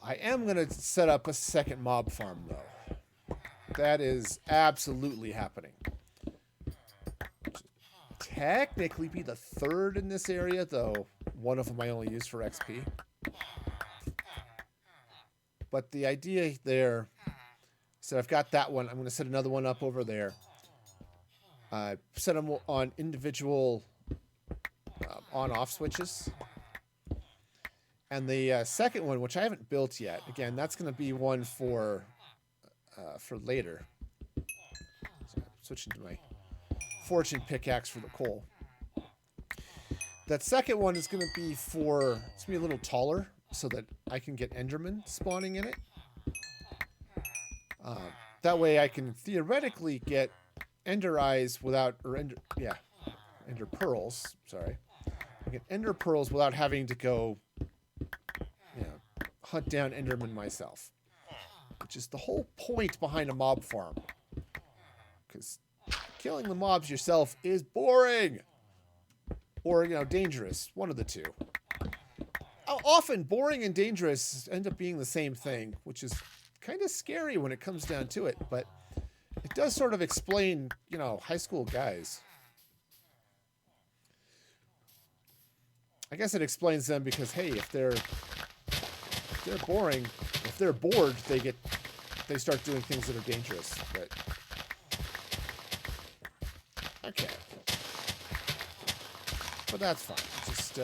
I am going to set up a second mob farm, though. That is absolutely happening. Technically be the 3rd in this area, though one of them I only use for XP. But the idea there, so I've got that one. I'm going to set another one up over there. Set them on individual on-off switches. And the second one, which I haven't built yet, again, that's going to be one for later. So I'm switching to my fortune pickaxe for the coal. That second one is going to be a little taller so that I can get Enderman spawning in it. Um, that way I can theoretically get ender eyes without, ender pearls, sorry. I get ender pearls without having to go, hunt down enderman myself. Which is the whole point behind a mob farm. Because killing the mobs yourself is boring. Or, dangerous. One of the two. Often, boring and dangerous end up being the same thing, which is kind of scary when it comes down to it. But it does sort of explain, high school guys. I guess it explains them because, hey, if they're boring, if they're bored, they start doing things that are dangerous. But okay, but that's fine. Just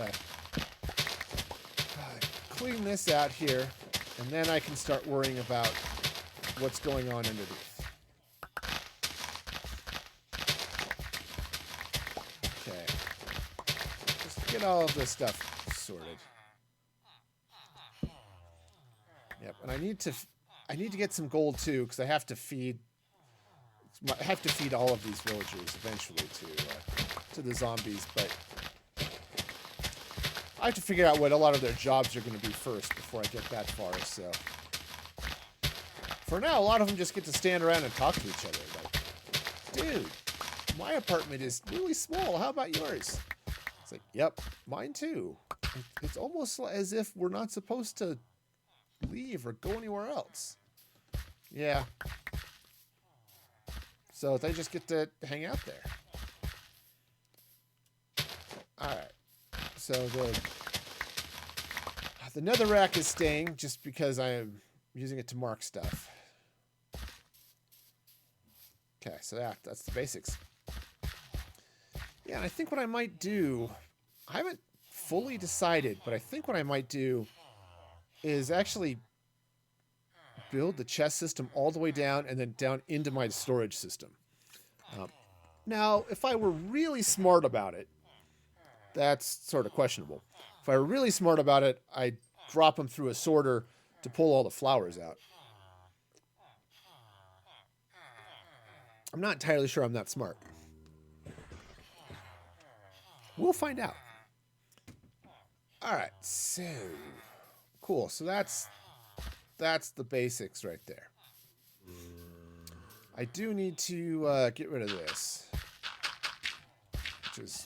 clean this out here, and then I can start worrying about what's going on underneath. Okay, just get all of this stuff sorted. Yep, and I need to get some gold too, because I have to feed all of these villagers eventually to the zombies, but I have to figure out what a lot of their jobs are going to be first before I get that far. So for now, a lot of them just get to stand around and talk to each other. Like, dude, my apartment is really small. How about yours? It's like, yep, mine too. It's almost as if we're not supposed to leave or go anywhere else. Yeah. So they just get to hang out there. Alright. So the netherrack is staying just because I am using it to mark stuff. Okay, so that's the basics. Yeah, and I think what I might do, I haven't fully decided, but I think what I might do is actually build the chest system all the way down and then down into my storage system. Now, if I were really smart about it, that's sort of questionable. If I were really smart about it, I'd drop them through a sorter to pull all the flowers out. I'm not entirely sure I'm that smart. We'll find out. All right, so cool. So that's the basics right there. I do need to get rid of this, which is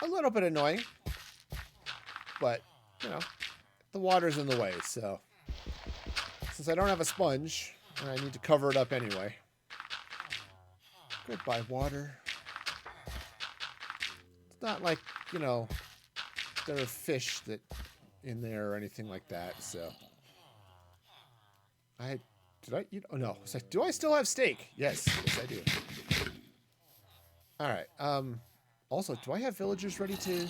a little bit annoying, but the water's in the way. So since I don't have a sponge, I need to cover it up anyway. Goodbye, water. It's not like there are fish that in there or anything like that. So did I eat? Oh no! It's like, do I still have steak? Yes, I do. All right. Also, do I have villagers ready to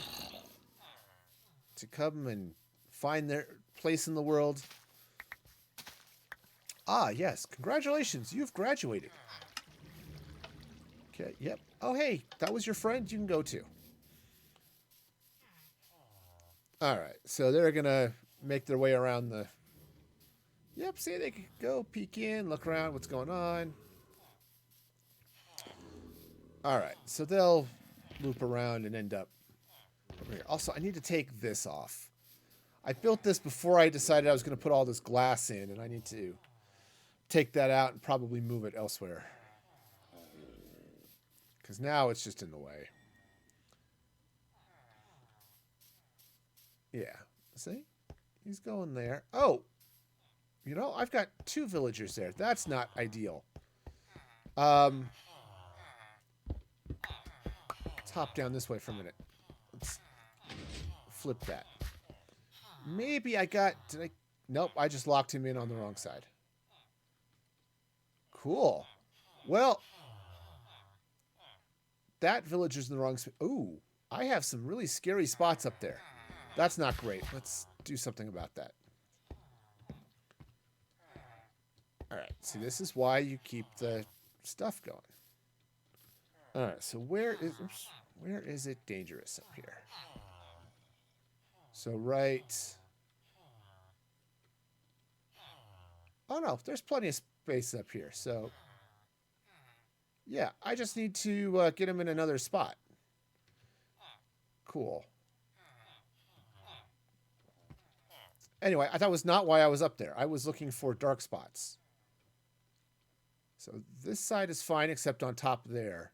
come and find their place in the world? Ah, yes. Congratulations, you've graduated. Okay. Yep. Oh, hey, that was your friend. You can go too. All right. So they're gonna make their way around the. Yep, see, they can go peek in, look around, what's going on. Alright, so they'll loop around and end up over here. Also, I need to take this off. I built this before I decided I was going to put all this glass in, and I need to take that out and probably move it elsewhere. Because now it's just in the way. Yeah, see? He's going there. Oh! I've got 2 villagers there. That's not ideal. Let's hop down this way for a minute. Let's flip that. Maybe nope, I just locked him in on the wrong side. Cool. Well, that villager's in the wrong spot. Ooh, I have some really scary spots up there. That's not great. Let's do something about that. Alright, see, this is why you keep the stuff going. Alright, so where is it dangerous up here? So Oh, no. There's plenty of space up here. So, yeah. I just need to get him in another spot. Cool. Anyway, that was not why I was up there. I was looking for dark spots. So this side is fine, except on top there.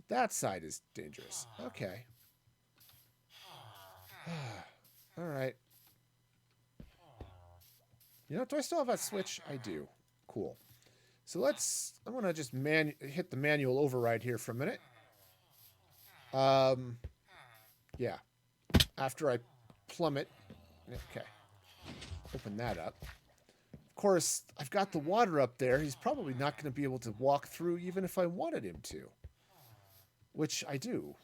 That side is dangerous. Okay. All right. You know, do I still have that switch? I do. Cool. So I'm going to just hit the manual override here for a minute. Yeah. After I plummet. Okay. Open that up. Of course, I've got the water up there. He's probably not going to be able to walk through even if I wanted him to. Which I do.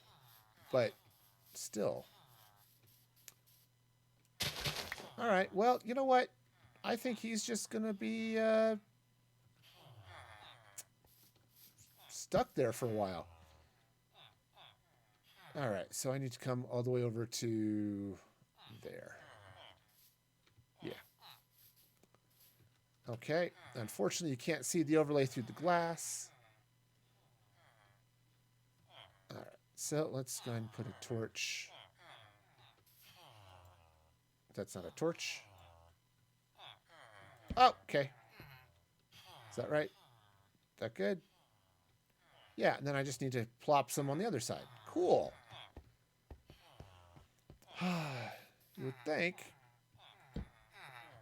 But still. All right. Well, you know what? I think he's just going to be stuck there for a while. All right. So I need to come all the way over to there. Yeah. Okay. Unfortunately, you can't see the overlay through the glass. All right. So let's go ahead and put a torch. That's not a torch. Oh, okay. Is that right? Is that good? Yeah, and then I just need to plop some on the other side. Cool. You would think.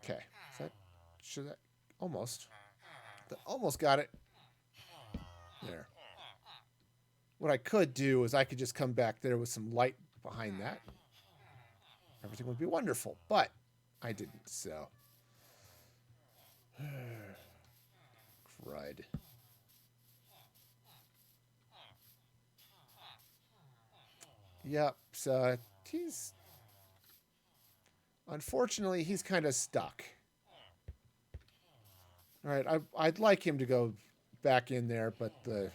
Okay. Should that almost got it. There. What I could do is I could just come back there with some light behind that. Everything would be wonderful, but I didn't, so. Crud. Yep, so unfortunately, he's kind of stuck. All right, I'd like him to go back in there, but the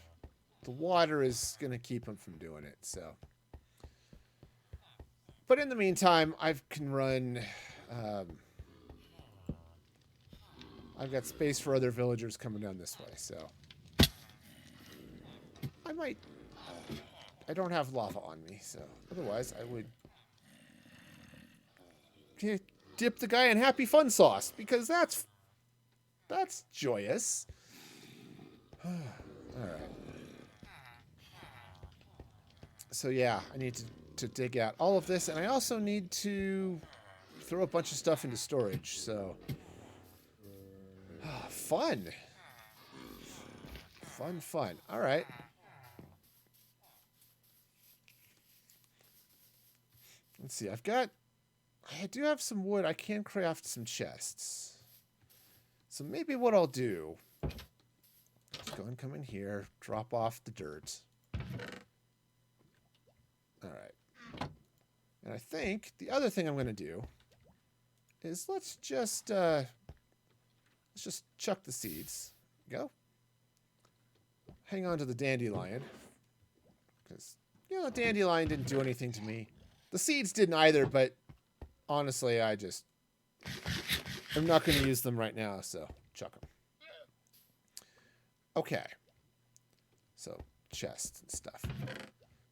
water is going to keep him from doing it, so. But in the meantime, I can run. I've got space for other villagers coming down this way, so. I don't have lava on me, so. Otherwise, I would dip the guy in happy fun sauce, because that's joyous. All right. So yeah, I need to dig out all of this, and I also need to throw a bunch of stuff into storage, so. Fun. Fun. All right. Let's see. I do have some wood. I can craft some chests. So maybe what I'll do, just go and come in here, drop off the dirt. All right. And I think the other thing I'm going to do is let's just chuck the seeds. Go. Hang on to the dandelion. Because, you know, the dandelion didn't do anything to me. The seeds didn't either, but honestly, I'm not going to use them right now, so chuck them. Okay. So, chests and stuff.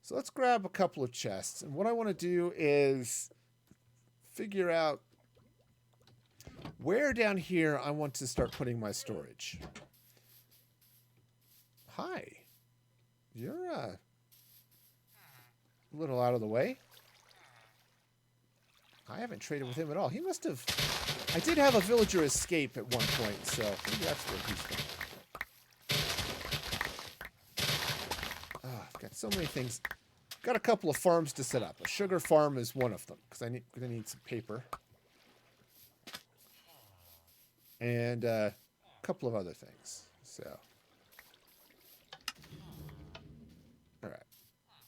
So let's grab a couple of chests. And what I want to do is figure out where down here I want to start putting my storage. Hi. You're a little out of the way. I haven't traded with him at all. He must have. I did have a villager escape at one point, so maybe that's where he's from. Oh, I've got so many things. Got a couple of farms to set up. A sugar farm is one of them, because I'm going to need some paper. And a couple of other things. So. Alright.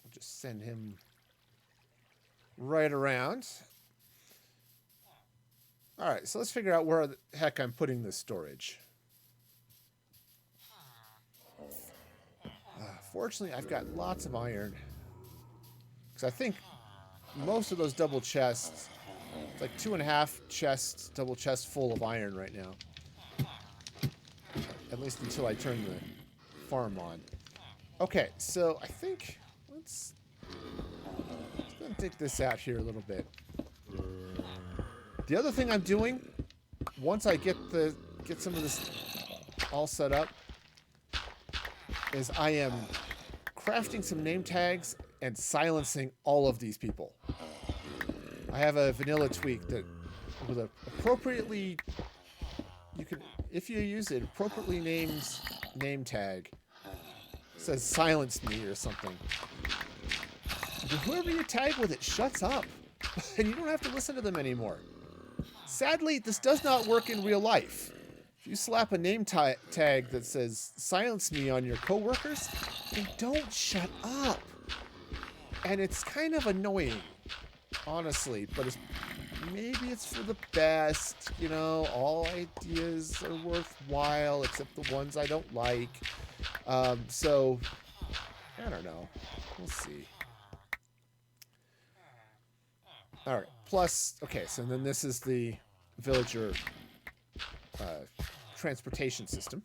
I'll just send him right around. Alright, so let's figure out where the heck I'm putting this storage. Fortunately, I've got lots of iron. Because I think most of those double chests, it's like 2.5 chests, double chests full of iron right now. least until I turn the farm on. Okay, so I think let's go and dig this out here a little bit. The other thing I'm doing, once I get some of this all set up, is I am crafting some name tags and silencing all of these people. I have a vanilla tweak that with a appropriately, you can, if you use it, appropriately names name tag, says silence me or something. Whoever you tag with it shuts up, and you don't have to listen to them anymore. Sadly, this does not work in real life. If you slap a name tag that says silence me on your coworkers, they don't shut up. And it's kind of annoying, honestly, but maybe it's for the best, you know, all ideas are worthwhile except the ones I don't like. So, I don't know. We'll see. All right. Plus, okay, so then this is the villager transportation system.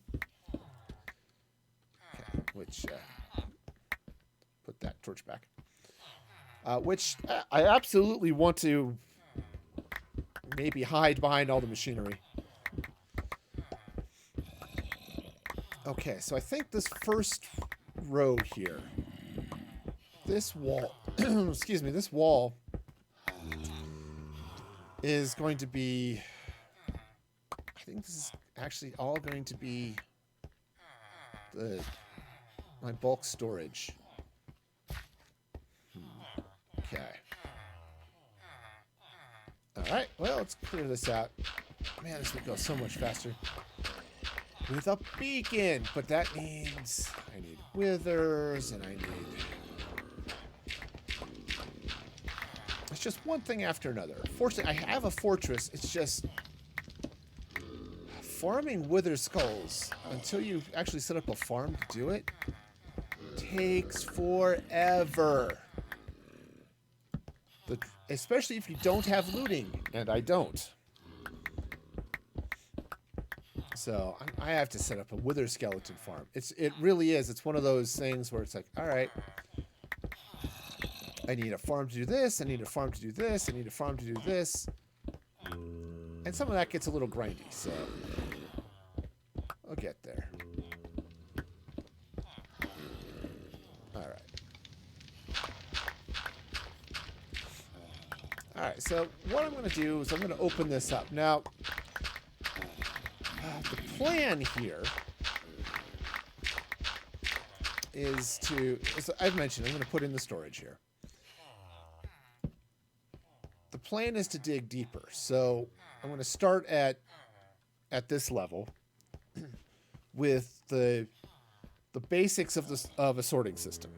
Okay, which, put that torch back. Which I absolutely want to maybe hide behind all the machinery. Okay, so I think this first row here, this wall, excuse me, this wall is going to be, I think this is actually all going to be my bulk storage. Okay. Alright, well, let's clear this out. Man, this would go so much faster. With a beacon, but that means I need withers, and I need... It's just one thing after another. Fortunately, I have a fortress. It's just... farming wither skulls, until you actually set up a farm to do it, takes forever. Especially if you don't have looting, and I don't. So I have to set up a wither skeleton farm. It really is. It's one of those things where it's like, all right, I need a farm to do this. I need a farm to do this. I need a farm to do this. And some of that gets a little grindy, so I'll get there. All right. All right, so what I'm going to do is I'm going to open this up. Now, the plan here is to, as I've mentioned, I'm going to put in the storage here. The plan is to dig deeper. So I'm going to start at this level with the basics of a sorting system.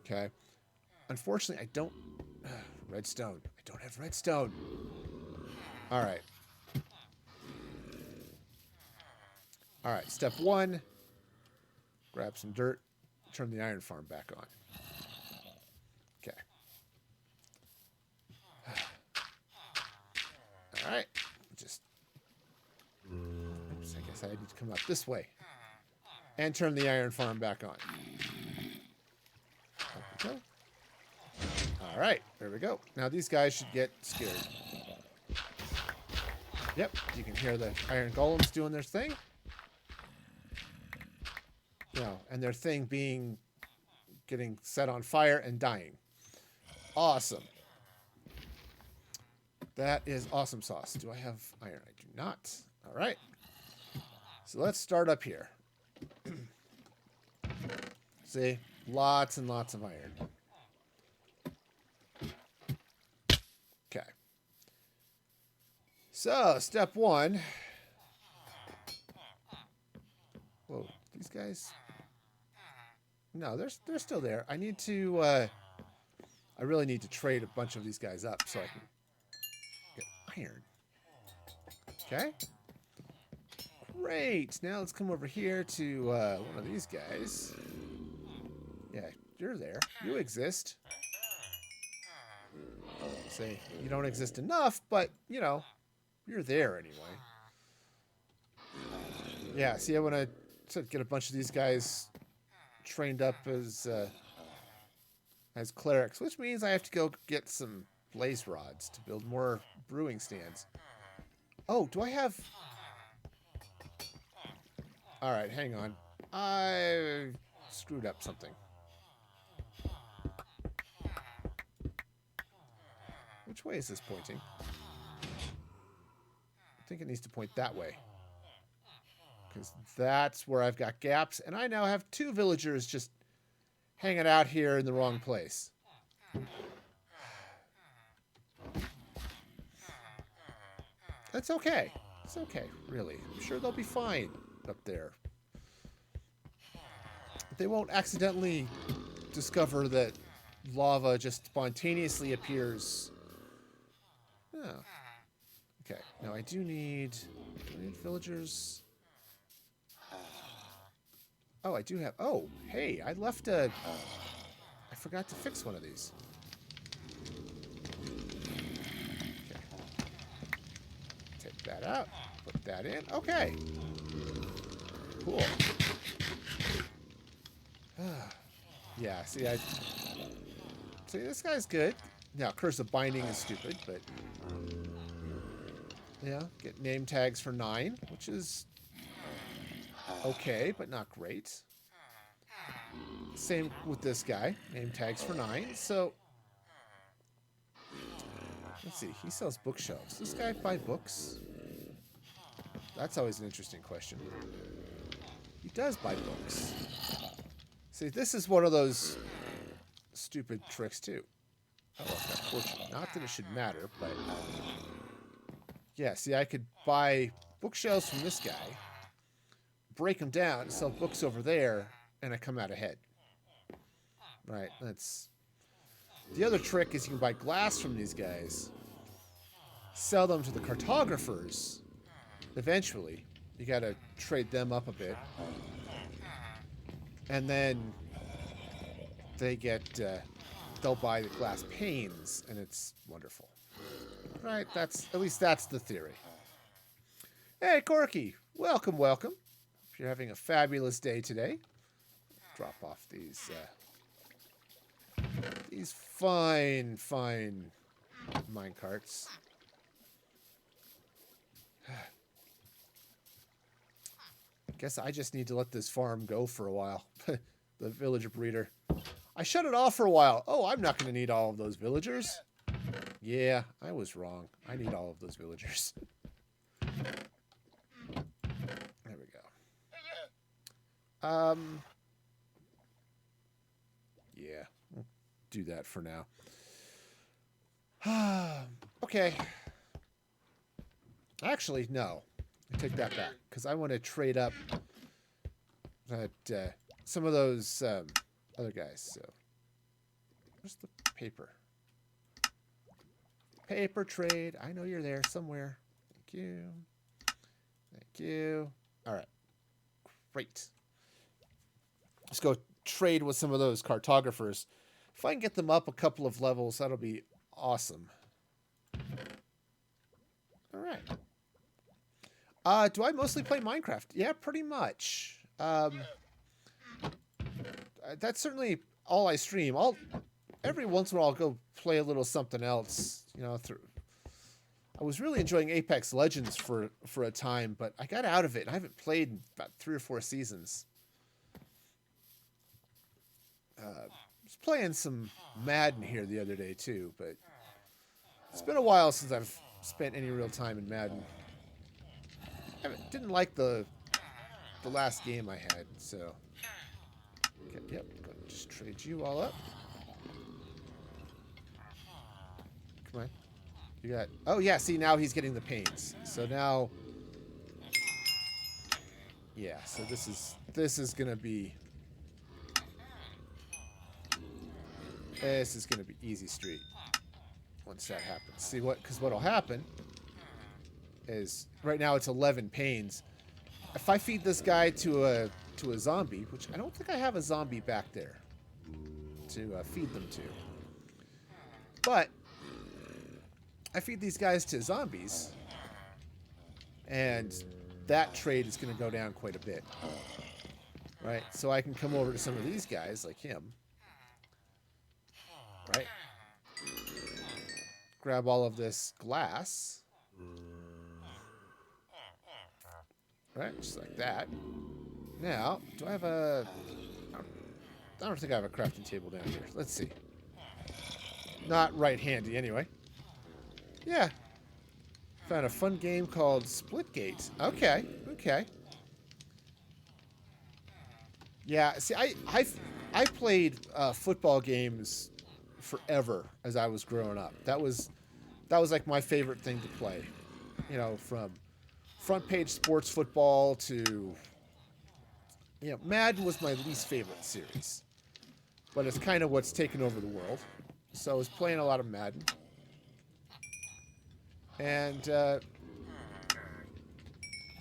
Okay. Unfortunately, I don't redstone. I don't have redstone. All right. All right. Step one. Grab some dirt. Turn the iron farm back on. Okay. All right. Just. Oops, I guess I need to come up this way. And turn the iron farm back on. There we go. All right. There we go. Now these guys should get scared. Yep. You can hear the iron golems doing their thing. You know, and their thing being getting set on fire and dying. Awesome. That is awesome sauce. Do I have iron? I do not. All right. So let's start up here. See? Lots and lots of iron. Okay. So, step one. Whoa, these guys... No, they're still there. I need to, I really need to trade a bunch of these guys up so I can get iron. Okay. Great. Now let's come over here to, one of these guys. Yeah, you're there. You exist. Say, you don't exist enough, but, you know, you're there anyway. Yeah, see, I want to to get a bunch of these guys trained up as clerics, which means I have to go get some blaze rods to build more brewing stands. Oh, do I have... All right, hang on. I screwed up something. Which way is this pointing? I think it needs to point that way. Because that's where I've got gaps. And I now have 2 villagers just hanging out here in the wrong place. That's okay. It's okay, really. I'm sure they'll be fine up there. They won't accidentally discover that lava just spontaneously appears. Oh. Okay, now I do need villagers. Oh, I do have... Oh, hey, I left a... I forgot to fix one of these. Okay. Take that out. Put that in. Okay. Cool. Yeah, see, See, this guy's good. Now, Curse of Binding is stupid, but... Yeah, get name tags for 9, which is... okay, but not great. Same with this guy. Name tags for 9. So, let's see. He sells bookshelves. Does this guy buy books? That's always an interesting question. He does buy books. See, this is one of those stupid tricks, too. Oh, that's unfortunate. Not that it should matter, but... yeah, see, I could buy bookshelves from this guy, break them down, sell books over there, and I come out ahead. Right, that's... The other trick is you can buy glass from these guys, sell them to the cartographers. Eventually, you gotta trade them up a bit. And then they get, they'll buy the glass panes, and it's wonderful. Right, at least that's the theory. Hey, Corky, welcome, welcome. Hope you're having a fabulous day today. Drop off these fine minecarts. Guess I just need to let this farm go for a while. The villager breeder. I shut it off for a while. Oh, I'm not going to need all of those villagers. Yeah, I was wrong. I need all of those villagers. There we go. Yeah, we'll do that for now. Okay. Actually, no. I take that back, because I want to trade up that, some of those other guys. So, where's the paper? Paper trade. I know you're there somewhere. Thank you. Thank you. All right. Great. Let's go trade with some of those cartographers. If I can get them up a couple of levels, that'll be awesome. All right. Do I mostly play Minecraft? Yeah, pretty much. That's certainly all I stream. Every once in a while I'll go play a little something else. You know, I was really enjoying Apex Legends for a time, but I got out of it, and I haven't played in about 3 or 4 seasons. I was playing some Madden here the other day, too, but it's been a while since I've spent any real time in Madden. I didn't like the last game I had, so... Okay, yep, go just trade you all up. Come on. You got... Oh, yeah, see, now he's getting the panes. So now... Yeah, so this is going to be... This is going to be easy street once that happens. See, because what'll happen is... Right now it's 11 panes. If I feed this guy to a zombie, which I don't think I have a zombie back there to feed them to. But I feed these guys to zombies, and that trade is going to go down quite a bit. Right? So I can come over to some of these guys, like him. Right? Grab all of this glass. Right? Just like that. Now, do I have a... I don't think I have a crafting table down here. Let's see. Not right handy, anyway. Yeah. Found a fun game called Splitgate. Okay. Okay. Yeah, see, I played football games forever as I was growing up. That was like my favorite thing to play. You know, from front page sports football to, you know, Madden was my least favorite series, but it's kind of what's taken over the world. So I was playing a lot of Madden, and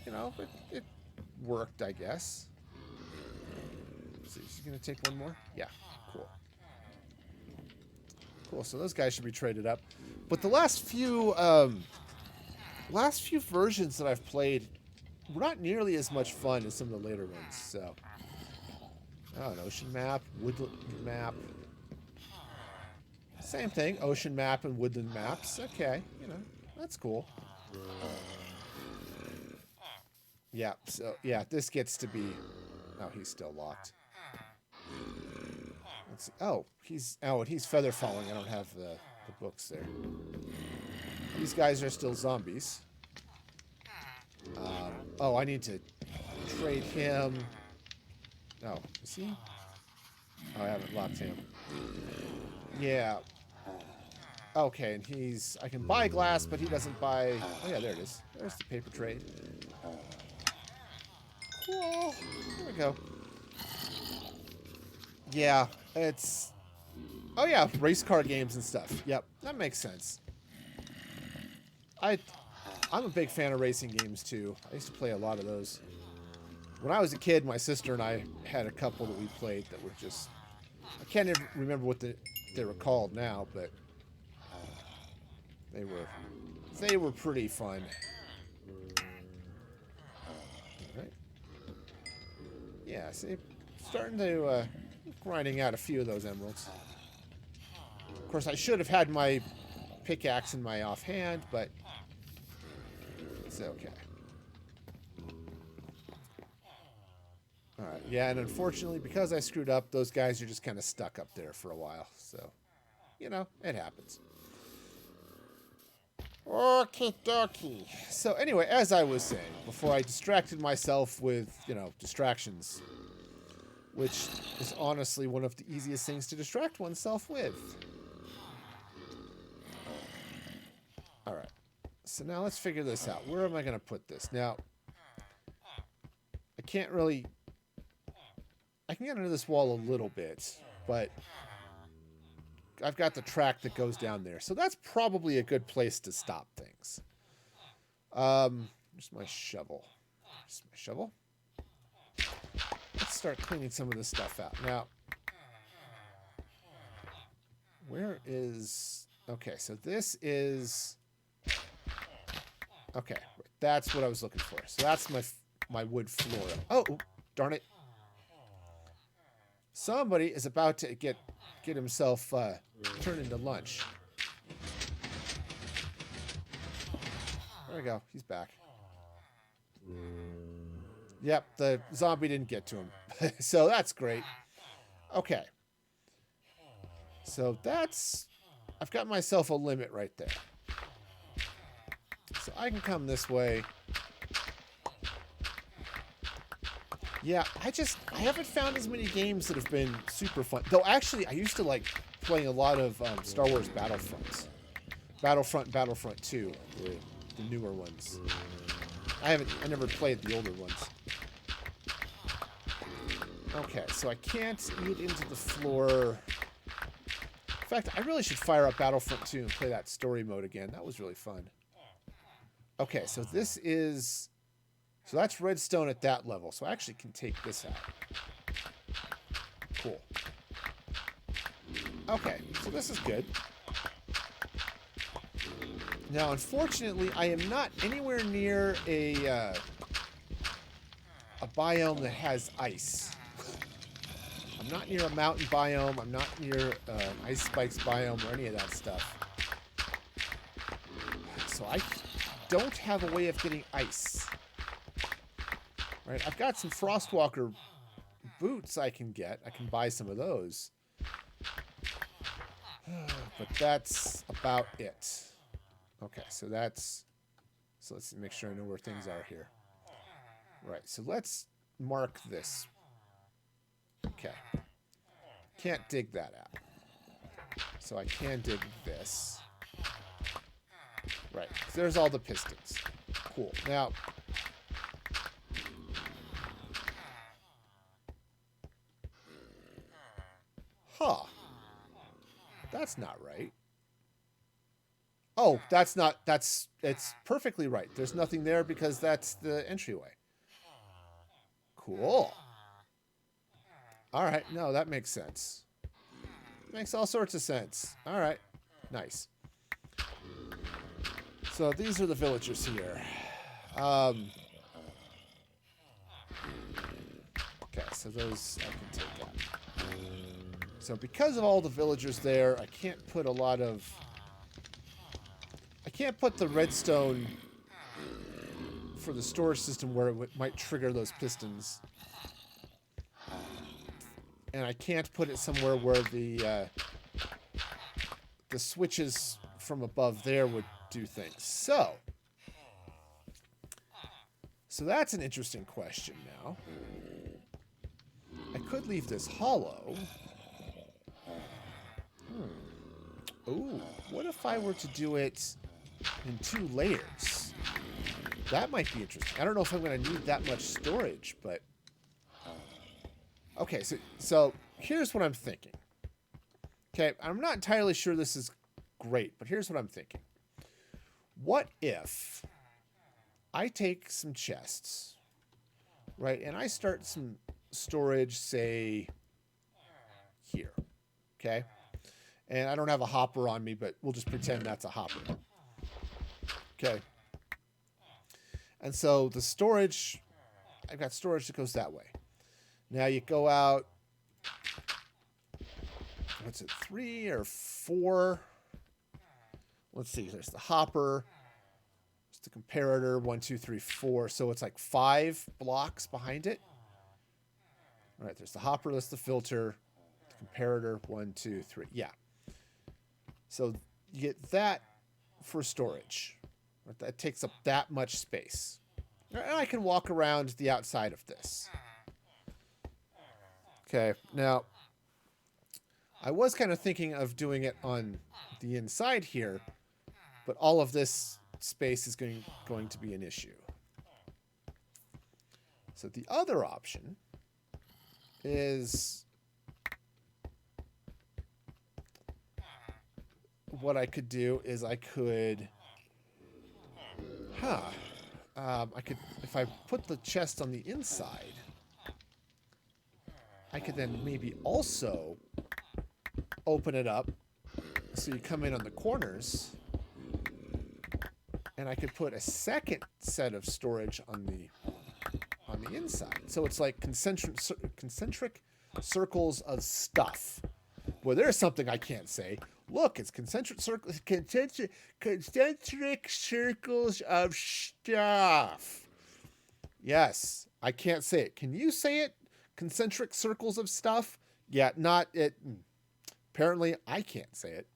you know, it worked, I guess. Let's see, is he gonna take one more? Yeah, cool. Cool. So those guys should be traded up, but the last few versions that I've played were not nearly as much fun as some of the later ones. So, oh, an ocean map, woodland map. Same thing, ocean map and woodland maps. Okay, you know, that's cool. Yeah, so, yeah, this gets to be... Oh, he's still locked. Let's see. Oh, and he's feather falling. I don't have the books there. These guys are still zombies. Oh, I need to trade him. Oh, is he? Oh, I haven't locked him. Yeah. Okay, and I can buy glass, but he doesn't buy... Oh, yeah, there it is. There's the paper trade. Cool. There we go. Yeah, it's... Oh, yeah, race car games and stuff. Yep, that makes sense. I'm a big fan of racing games, too. I used to play a lot of those. When I was a kid, my sister and I had a couple that we played that were just... I can't even remember what they were called now, but... They were pretty fun. Alright. Yeah, see, starting to grinding out a few of those emeralds. Of course, I should have had my pickaxe in my offhand, but it's okay. Alright, yeah, and unfortunately, because I screwed up, those guys are just kind of stuck up there for a while. So, you know, it happens. Okie dokie. So anyway, as I was saying, before I distracted myself with, you know, distractions, which is honestly one of the easiest things to distract oneself with. Alright. So now let's figure this out. Where am I going to put this? Now, I can't really... I can get under this wall a little bit, but... I've got the track that goes down there. So that's probably a good place to stop things. Where's my shovel? Where's my shovel? Let's start cleaning some of this stuff out. Now, where is... Okay, so this is... Okay, that's what I was looking for. So that's my wood floor. Oh, darn it. Somebody is about to get himself turned into lunch. There we go. He's back. Yep, the zombie didn't get to him. So that's great. Okay. So that's... I've got myself a limit right there. So I can come this way. Yeah, I haven't found as many games that have been super fun. Though, actually, I used to like playing a lot of Star Wars Battlefronts. Battlefront 2, the newer ones. I never played the older ones. Okay, so I can't eat into the floor. In fact, I really should fire up Battlefront 2 and play that story mode again. That was really fun. Okay, so this is... So that's redstone at that level. So I actually can take this out. Cool. Okay, so this is good. Now, unfortunately, I am not anywhere near a biome that has ice. I'm not near a mountain biome. I'm not near ice spikes biome or any of that stuff. So I don't have a way of getting ice. Right? I've got some Frostwalker boots I can get. I can buy some of those. But that's about it. Okay, so let's make sure I know where things are here. Right, so let's mark this. Okay. Can't dig that out. So I can dig this. Right, so there's all the pistons. Cool. Now, that's not right. Oh, it's perfectly right. There's nothing there because that's the entryway. Cool. All right, no, that makes sense. Makes all sorts of sense. All right, nice. So these are the villagers here. Okay, so those I can take out. So because of all the villagers there, I can't put a lot of... I can't put the redstone for the storage system where it might trigger those pistons. And I can't put it somewhere where the switches from above there would do things. So that's an interesting question now. I could leave this hollow. Ooh, what if I were to do it in 2 layers? That might be interesting. I don't know if I'm going to need that much storage, but... Okay, so here's what I'm thinking. Okay, I'm not entirely sure this is great, but here's what I'm thinking. What if I take some chests, right, and I start some storage, say, here, okay? And I don't have a hopper on me, but we'll just pretend that's a hopper. Okay. And so the storage, I've got storage that goes that way. Now you go out, what's it, 3 or 4? Let's see, there's the hopper, there's the comparator, 1, 2, 3, 4. So it's like 5 blocks behind it. All right, there's the hopper, there's the filter, the comparator, 1, 2, 3. Yeah. So you get that for storage. That takes up that much space. And I can walk around the outside of this. Okay, now, I was kind of thinking of doing it on the inside here, but all of this space is going to be an issue. So the other option is... what I could do is I could... I could, if I put the chest on the inside, I could then maybe also open it up so you come in on the corners, and I could put a second set of storage on the inside. So it's like concentric circles of stuff. Well, there's something I can't say. Look, it's concentric circles of stuff. Yes, I can't say it. Can you say it? Concentric circles of stuff? Yeah, not it. Apparently, I can't say it.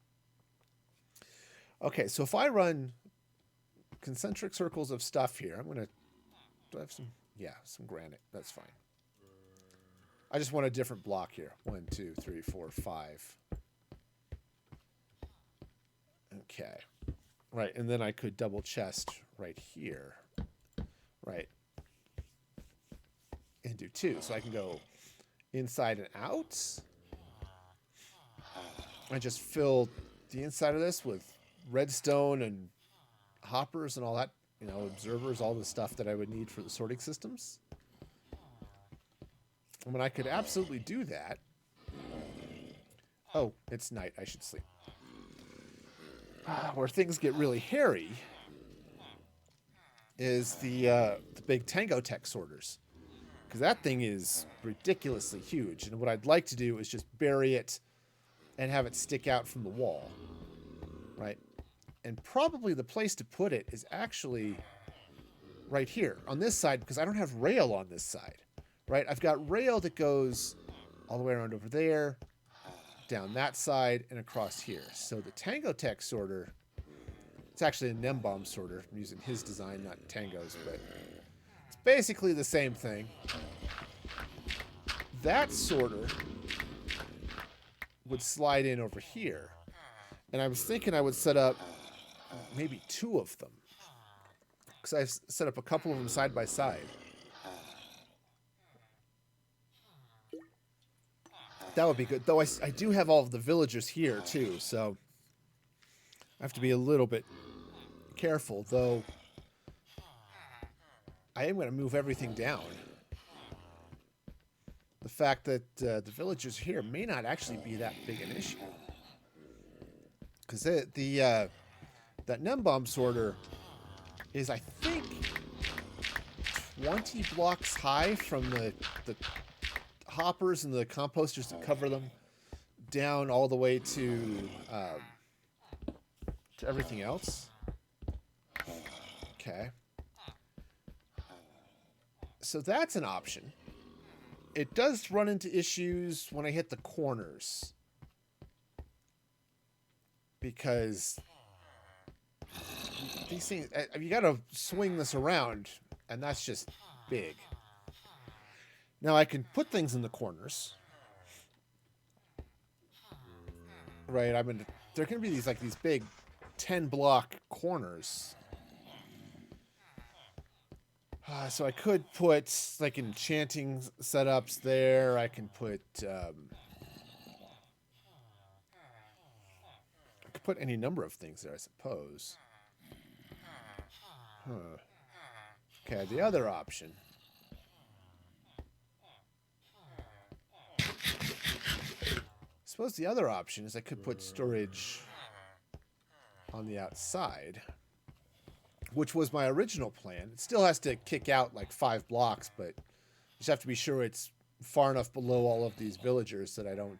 Okay, so if I run concentric circles of stuff here, I'm going to... Do I have some? Yeah, some granite. That's fine. I just want a different block here. 1, 2, 3, 4, 5. Okay. Right, and then I could double chest right here. Right. And do 2. So I can go inside and out. I just fill the inside of this with redstone and hoppers and all that, you know, observers, all the stuff that I would need for the sorting systems. I mean, I could absolutely do that. Oh, it's night. I should sleep. Where things get really hairy is the big Tango Tech sorters. Because that thing is ridiculously huge. And what I'd like to do is just bury it and have it stick out from the wall. Right? And probably the place to put it is actually right here on this side, because I don't have rail on this side. Right? I've got rail that goes all the way around over there, down that side, and across here. So the Tango Tech sorter, it's actually a Nembomb sorter. I'm using his design, not Tango's, but it's basically the same thing. That sorter would slide in over here. And I was thinking I would set up maybe 2 of them, because I've set up a couple of them side by side. That would be good. Though I do have all of the villagers here, too, so I have to be a little bit careful, though I am going to move everything down. The fact that the villagers here may not actually be that big an issue. Because that Nembomb sorter is, I think, 20 blocks high from the hoppers and the composters that cover them down all the way to everything else. Okay. So that's an option. It does run into issues when I hit the corners, because these things, you got to swing this around, and that's just big. Now I can put things in the corners, right? They're going to be these big 10-block corners. So I could put like enchanting setups there. I can put any number of things there, I suppose. Okay, the other option. I suppose the other option is I could put storage on the outside, which was my original plan. It still has to kick out like 5 blocks, but I just have to be sure it's far enough below all of these villagers that I don't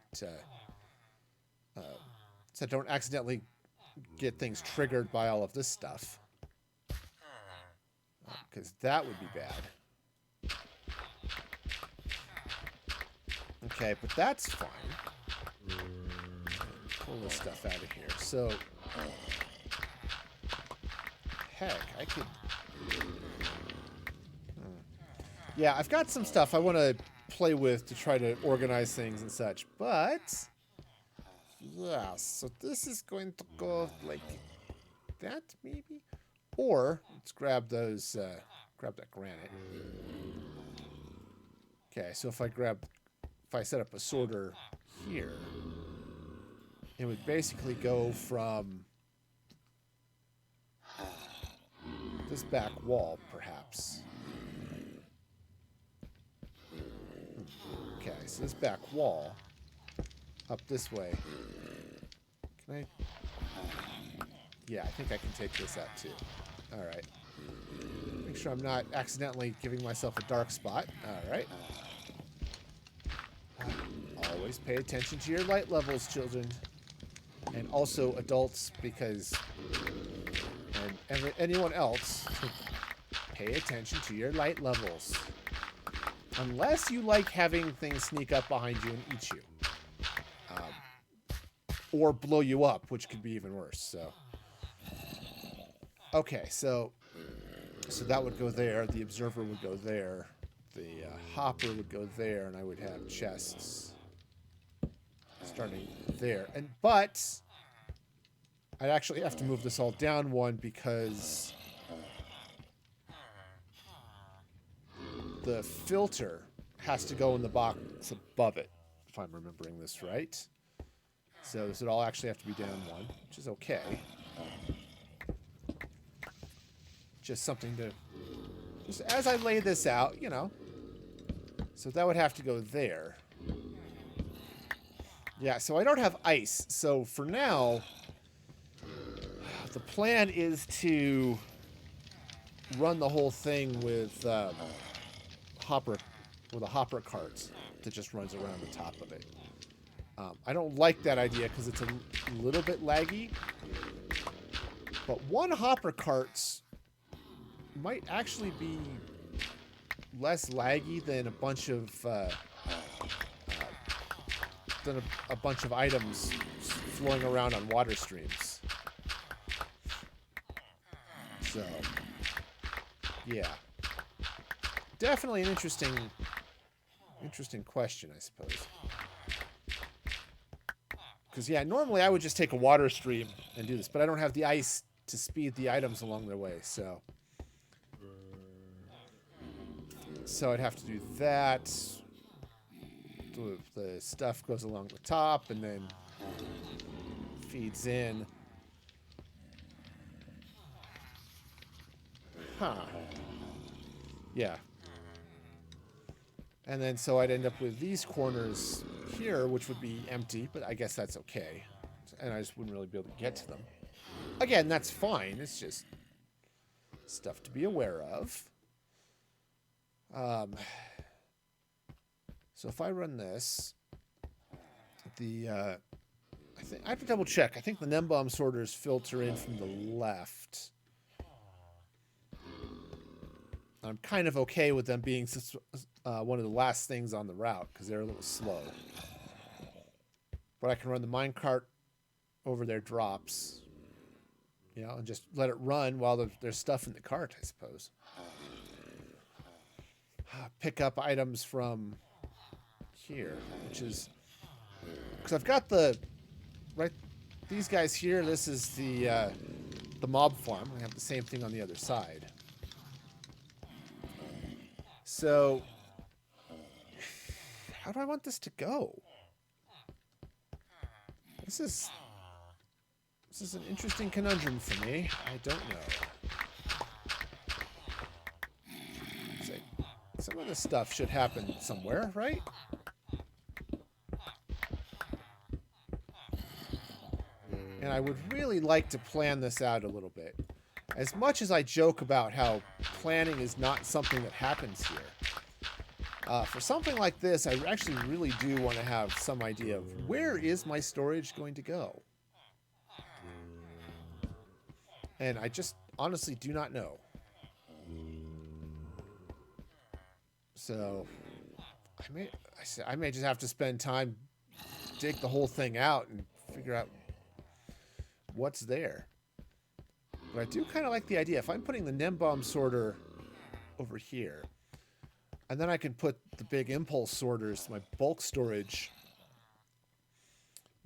accidentally get things triggered by all of this stuff. Because that would be bad. Okay, but that's fine. Pull this stuff out of here. So, heck, I could... Yeah, I've got some stuff I want to play with to try to organize things and such, but... Yeah, so this is going to go like that, maybe? Or, let's grab those, grab that granite. Okay, so if I set up a sorter here, it would basically go from this back wall, perhaps. Okay, so this back wall, up this way. Can I? Yeah, I think I can take this out too. Alright. Make sure I'm not accidentally giving myself a dark spot. Alright. Always pay attention to your light levels, children. And also adults, because... And anyone else, pay attention to your light levels. Unless you like having things sneak up behind you and eat you. Or blow you up, which could be even worse, so... Okay, so that would go there. The observer would go there. The hopper would go there, and I would have chests starting there. But I'd actually have to move this all down one, because the filter has to go in the box above it, if I'm remembering this right. So this would all actually have to be down one, which is okay. Just something to... Just as I lay this out, you know. So that would have to go there. Yeah, so I don't have ice. So for now, the plan is to run the whole thing with hopper with a hopper cart that just runs around the top of it. I don't like that idea because it's a little bit laggy. But one hopper cart might actually be less laggy than a bunch of items flowing around on water streams. So, yeah, definitely an interesting question, I suppose. Because yeah, normally I would just take a water stream and do this, but I don't have the ice to speed the items along their way, so I'd have to do that. The stuff goes along the top and then feeds in. Huh. Yeah. And then so I'd end up with these corners here, which would be empty, but I guess that's okay. And I just wouldn't really be able to get to them. Again, that's fine. It's just stuff to be aware of. So if I run this, I have to double check. I think the Nembomb sorters filter in from the left. I'm kind of okay with them being one of the last things on the route because they're a little slow. But I can run the minecart over their drops, and just let it run while there's stuff in the cart, I suppose. Pick up items from here, which is because I've got these guys here. This is the mob farm. I have the same thing on the other side. So, how do I want this to go? This is an interesting conundrum for me. I don't know. Some of this stuff should happen somewhere, right? And I would really like to plan this out a little bit. As much as I joke about how planning is not something that happens here, for something like this, I actually really do want to have some idea of where is my storage going to go. And I just honestly do not know. So I may just have to spend time, dig the whole thing out and figure out what's there. But I do kind of like the idea. If I'm putting the Nembomb sorter over here, and then I can put the big impulse sorters, my bulk storage,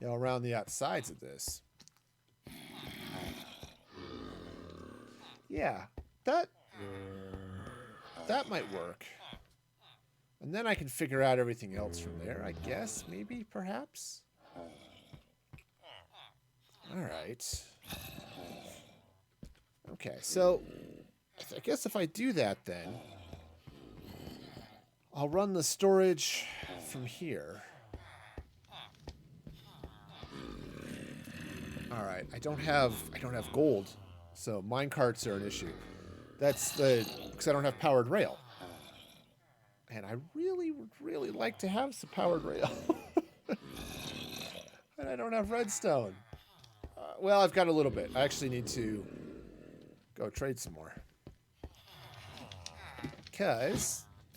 around the outsides of this. Yeah, that might work. And then I can figure out everything else from there, I guess, maybe, perhaps. All right. Okay, so I guess if I do that, then I'll run the storage from here. All right, I don't have gold, so minecarts are an issue. That's because I don't have powered rail. And I really would really like to have some powered rail. And I don't have redstone. Well, I've got a little bit. I actually need to go trade some more.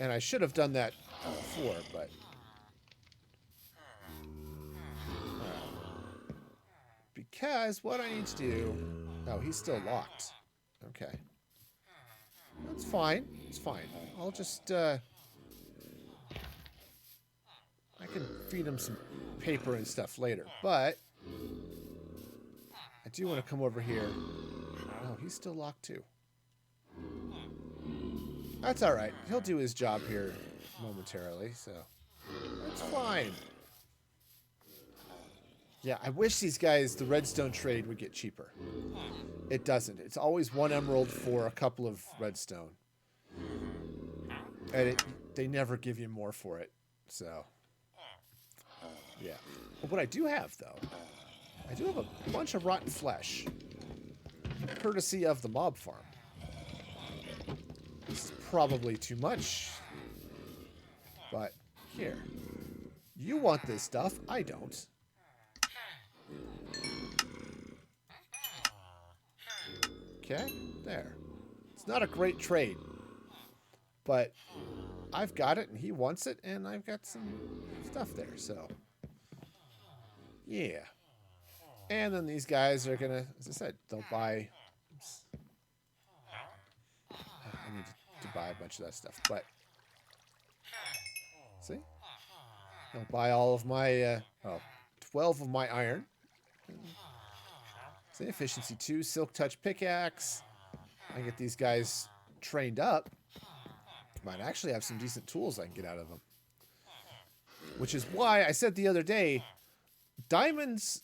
And I should have done that before, but... Because what I need to do... Oh, he's still locked. Okay. That's fine. It's fine. I'll just... I can feed him some paper and stuff later, but I do want to come over here. Oh, he's still locked too. That's all right. He'll do his job here momentarily, so that's fine. Yeah, I wish these guys, the redstone trade would get cheaper. It doesn't. It's always 1 emerald for a couple of redstone. And they never give you more for it, so... Yeah. But what I do have, though, I do have a bunch of rotten flesh, courtesy of the mob farm. This is probably too much. But here. You want this stuff. I don't. Okay, there. It's not a great trade. But I've got it and he wants it and I've got some stuff there, so. Yeah. And then these guys are gonna, as I said, they'll buy. Oops. I need to buy a bunch of that stuff, but see, they'll buy all of my 12 of my iron. See, efficiency 2, silk touch pickaxe. I can get these guys trained up. Might actually have some decent tools I can get out of them. Which is why I said the other day,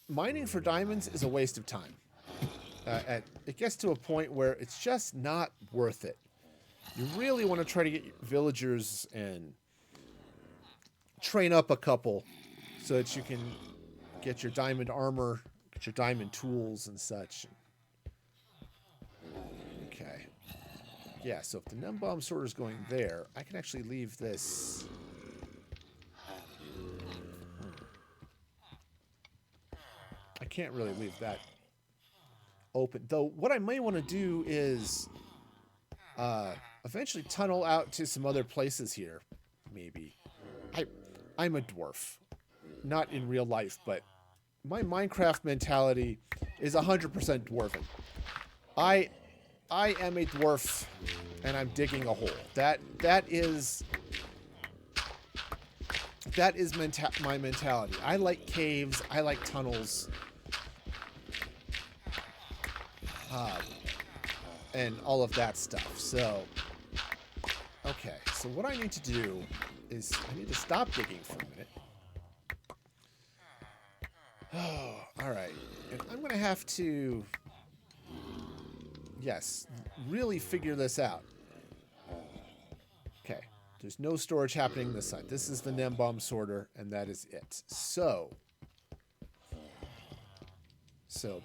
mining for diamonds is a waste of time. It gets to a point where it's just not worth it. You really want to try to get villagers and train up a couple so that you can get your diamond armor, get your diamond tools and such. Okay. Yeah, so if the Nim Bomb Sorter is going there, I can actually leave this. I can't really leave that open. Though what I may want to do is eventually tunnel out to some other places here. Maybe. I'm a dwarf. Not in real life, but my Minecraft mentality is 100% dwarven. I am a dwarf and I'm digging a hole. That is my mentality. I like caves. I like tunnels. And all of that stuff. So, okay. So what I need to do is I need to stop digging for a minute. Oh, all right. And I'm going to have to, yes, really figure this out. Okay. There's no storage happening this side. This is the Nim Bomb Sorter, and that is it. So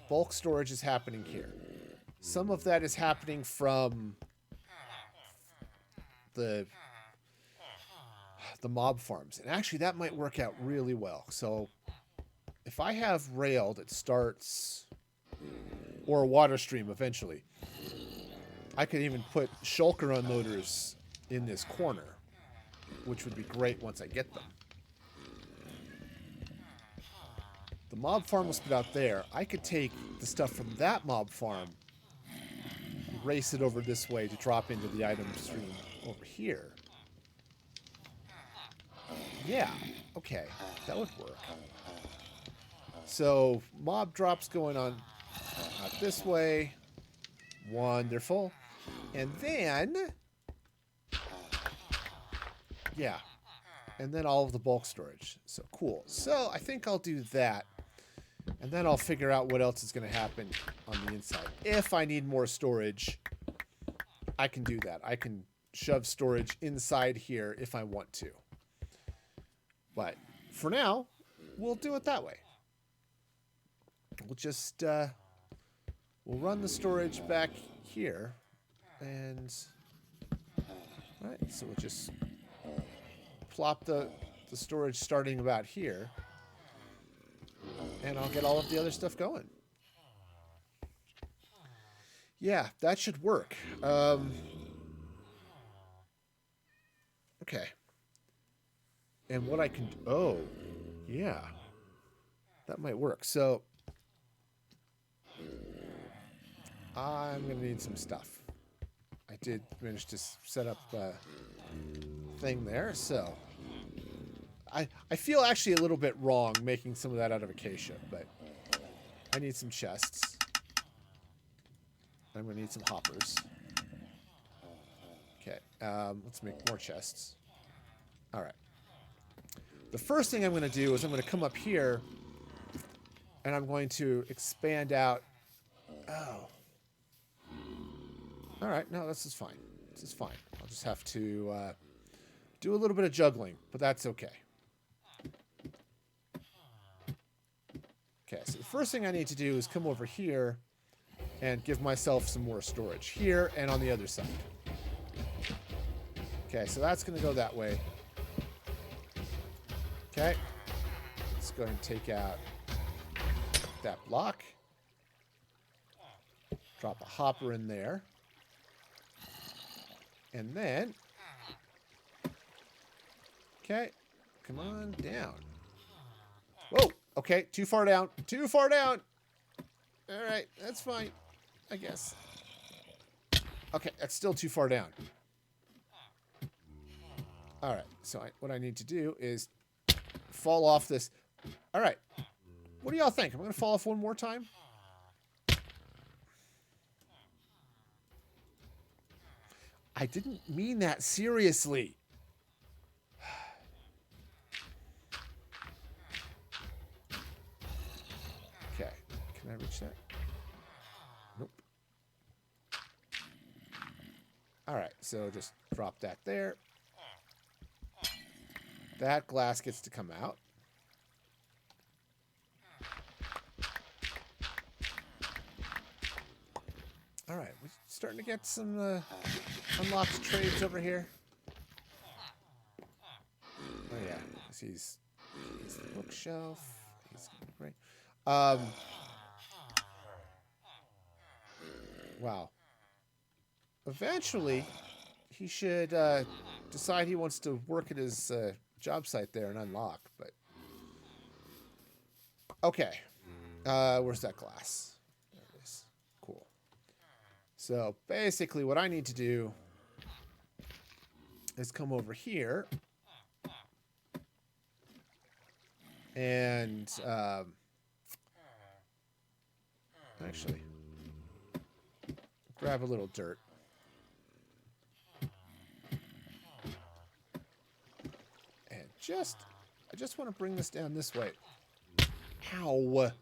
bulk storage is happening here. Some of that is happening from the mob farms. And actually, that might work out really well. So if I have rail that starts, or a water stream eventually, I could even put shulker unloaders in this corner, which would be great once I get them. The mob farm will spit out there. I could take the stuff from that mob farm, race it over this way to drop into the item stream over here. Yeah, okay, that would work. So mob drops going on out this way. Wonderful. And then, yeah, and then all of the bulk storage. So cool. So I think I'll do that. And then I'll figure out what else is going to happen on the inside. If I need more storage, I can do that. I can shove storage inside here if I want to. But for now, we'll do it that way. We'll just, we'll run the storage back here. And, all right, so we'll just plop the storage starting about here. And I'll get all of the other stuff going. Yeah, that should work. Okay. And what I can... Oh, yeah. That might work. So, I'm going to need some stuff. I did manage to set up a thing there, so... I feel actually a little bit wrong making some of that out of acacia, but I need some chests. I'm going to need some hoppers. Okay, let's make more chests. All right. The first thing I'm going to do is I'm going to come up here, and I'm going to expand out. Oh. All right, no, this is fine. This is fine. I'll just have to do a little bit of juggling, but that's okay. Okay, so the first thing I need to do is come over here and give myself some more storage here and on the other side. Okay, so that's going to go that way. Okay. Let's go ahead and take out that block. Drop a hopper in there. And then... Okay. Come on down. Whoa. Okay. Too far down. Too far down. All right. That's fine. I guess. Okay. That's still too far down. All right. So what I need to do is fall off this. All right. What do y'all think? I'm going to fall off one more time. I didn't mean that seriously. Okay. Can I reach that? Nope. All right. So just drop that there. That glass gets to come out. All right, we're starting to get some unlocked trades over here. Oh yeah, he's the bookshelf. He's great. Wow. Eventually, he should decide he wants to work at his job site there and unlock. But okay, where's that glass? Cool. So basically what I need to do is come over here and actually grab a little dirt. And I just want to bring this down this way. Ow.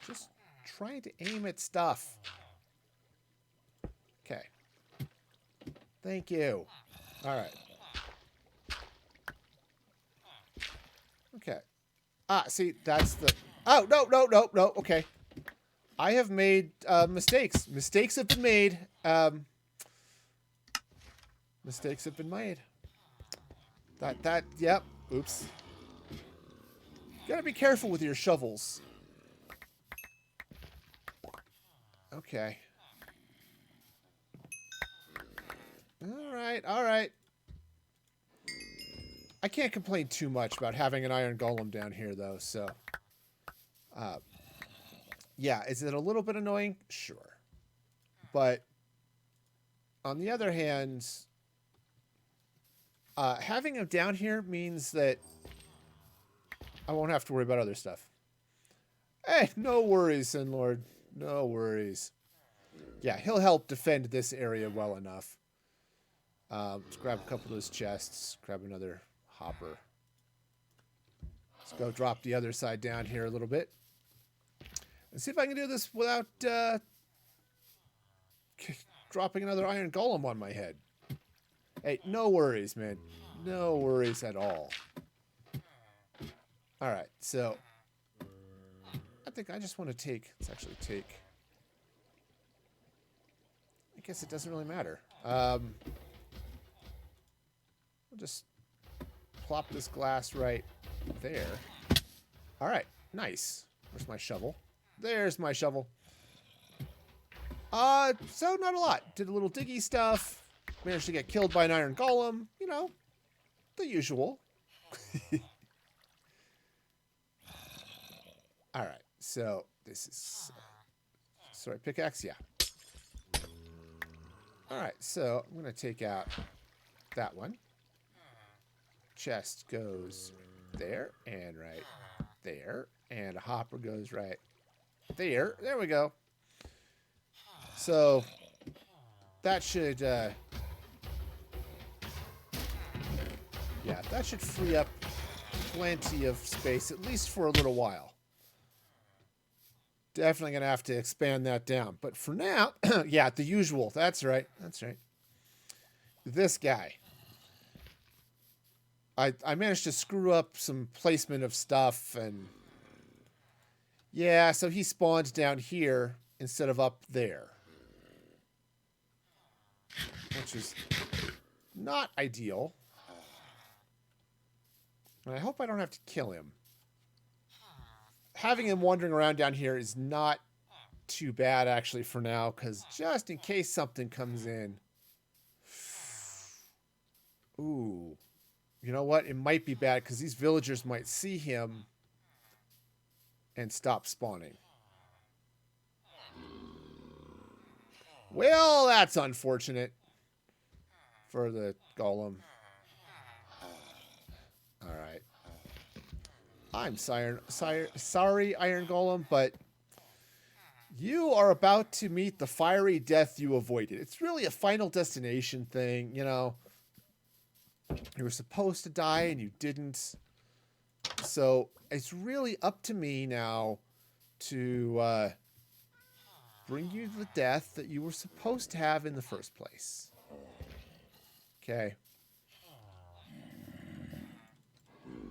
Just trying to aim at stuff. Okay. Thank you. All right. Okay. Ah, see, that's the... Oh, no, no, no, no. Okay. I have made mistakes. Mistakes have been made. Mistakes have been made. Yep. Oops. You gotta be careful with your shovels. Okay. All right. I can't complain too much about having an iron golem down here, though, so... yeah, is it a little bit annoying? Sure. But, on the other hand, having him down here means that I won't have to worry about other stuff. Hey, no worries, Sin Lord. No worries. Yeah, he'll help defend this area well enough. Let's grab a couple of those chests. Grab another hopper. Let's go drop the other side down here a little bit. And see if I can do this without dropping another iron golem on my head. Hey, no worries, man. No worries at all. Alright, so... I think I just want to take... Let's actually take... I guess it doesn't really matter. We'll just plop this glass right there. Alright, nice. Where's my shovel? There's my shovel. So not a lot. Did a little diggy stuff. Managed to get killed by an iron golem. You know, the usual. Alright, so this is... sorry, pickaxe? Yeah. Alright, so I'm going to take out that one. Chest goes there and right there. And a hopper goes right there. There we go. So that should... yeah, that should free up plenty of space, at least for a little while. Definitely going to have to expand that down. But for now, yeah, the usual. That's right. That's right. This guy. I managed to screw up some placement of stuff. And yeah, so he spawned down here instead of up there. Which is Not ideal. And I hope I don't have to kill him. Having him wandering around down here is not too bad, actually, for now, because just in case something comes in. Ooh. You know what? It might be bad, because these villagers might see him and stop spawning. Well, that's unfortunate for the golem. Alright. I'm sorry, Iron Golem, but you are about to meet the fiery death you avoided. It's really a Final Destination thing, you know. You were supposed to die and you didn't. So it's really up to me now to bring you the death that you were supposed to have in the first place. Okay.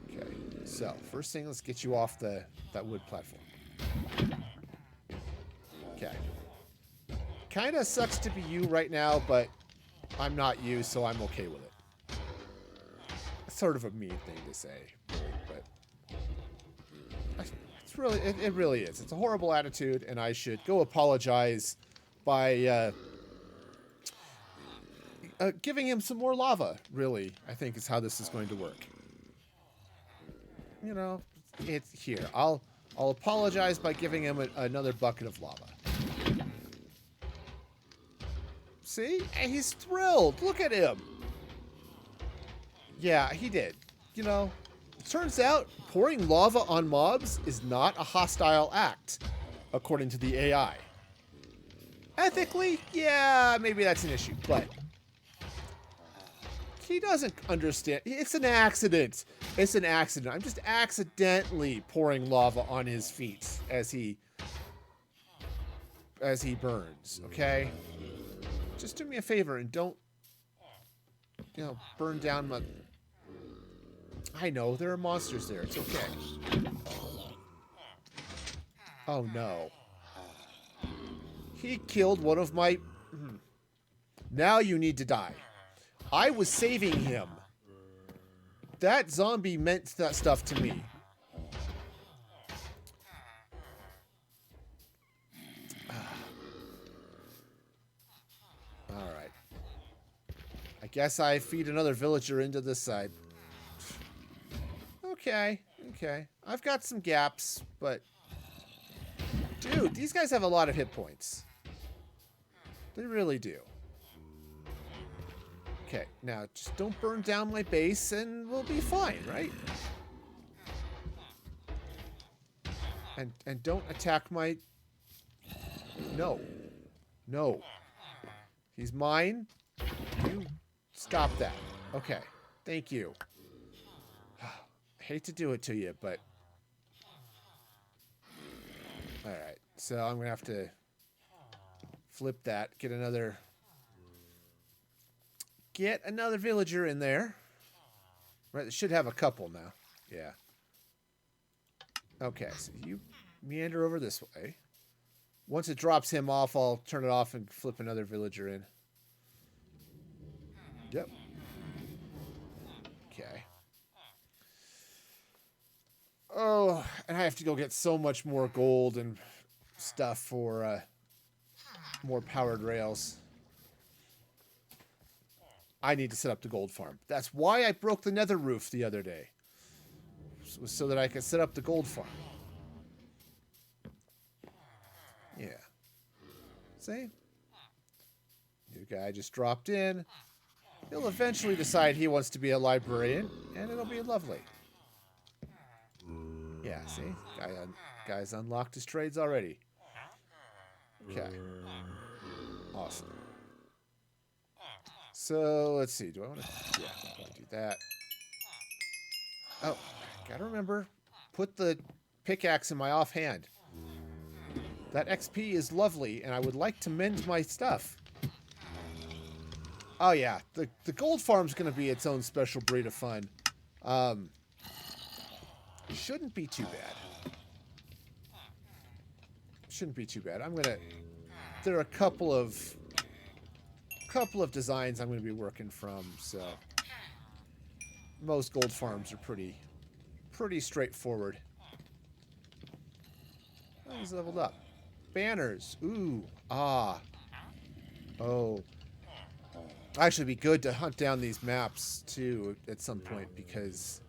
Okay. So first thing, let's get you off that wood platform. Okay. Kind of sucks to be you right now, but I'm not you, so I'm okay with it. It's sort of a mean thing to say, really, but it's really, it really is. It's a horrible attitude, and I should go apologize by giving him some more lava. Really, I think is how this is going to work. You know, it's here. I'll apologize by giving him another bucket of lava. See? And he's thrilled. Look at him. Yeah, he did. You know, turns out pouring lava on mobs is not a hostile act, according to the AI. Ethically, yeah, maybe that's an issue, but he doesn't understand. It's an accident. It's an accident. I'm just accidentally pouring lava on his feet as he burns, okay? Just do me a favor and don't, you know, burn down my... I know, there are monsters there. It's okay. Oh, no. He killed one of my... Now you need to die. I was saving him. That zombie meant that stuff to me. Alright. I guess I feed another villager into this side. Okay, okay. I've got some gaps, but... Dude, these guys have a lot of hit points. They really do. Okay, now just don't burn down my base and we'll be fine, right? And don't attack my... No. No. He's mine. You stop that. Okay. Thank you. Hate to do it to you, but... Alright, so I'm going to have to flip that, get another villager in there. Right, it should have a couple now. Yeah. Okay, so you meander over this way. Once it drops him off, I'll turn it off and flip another villager in. Yep. Okay. Oh, and I have to go get so much more gold and stuff for more powered rails. I need to set up the gold farm. That's why I broke the nether roof the other day. So that I could set up the gold farm. Yeah. See? New guy just dropped in. He'll eventually decide he wants to be a librarian, and it'll be lovely. Yeah, see? Guy's unlocked his trades already. Okay. Awesome. So, let's see. Do I want to... Yeah, I want to do that. Oh, gotta remember. Put the pickaxe in my offhand. That XP is lovely, and I would like to mend my stuff. Oh, yeah. The gold farm's going to be its own special breed of fun. Shouldn't be too bad. Shouldn't be too bad. I'm going to... There are a couple of couple of designs I'm going to be working from, so most gold farms are pretty straightforward. Oh, he's leveled up. Banners. Ooh. Ah. Oh. Actually, it'd be good to hunt down these maps, too, at some point, because...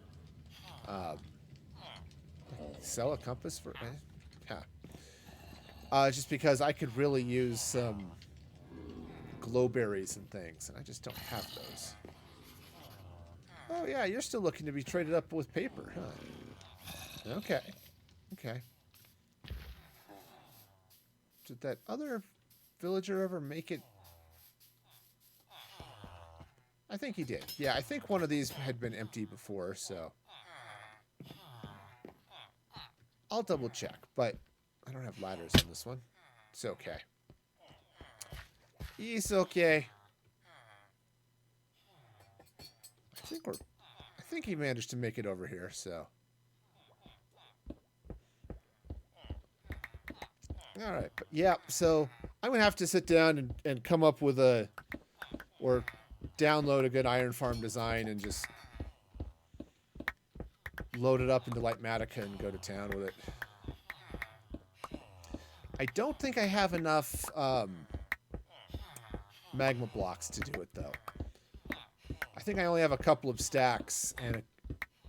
sell a compass for... yeah. Just because I could really use some glowberries and things, and I just don't have those. Oh, yeah, you're still looking to be traded up with paper, huh? Okay. Okay. Did that other villager ever make it? I think he did. Yeah, I think one of these had been empty before, so... I'll double check, but I don't have ladders on this one. It's okay. It's okay. I think he managed to make it over here, so... Alright, but yeah, so I'm going to have to sit down and come up with a... or download a good iron farm design and just load it up into Lightmatica and go to town with it. I don't think I have enough magma blocks to do it, though. I think I only have a couple of stacks, and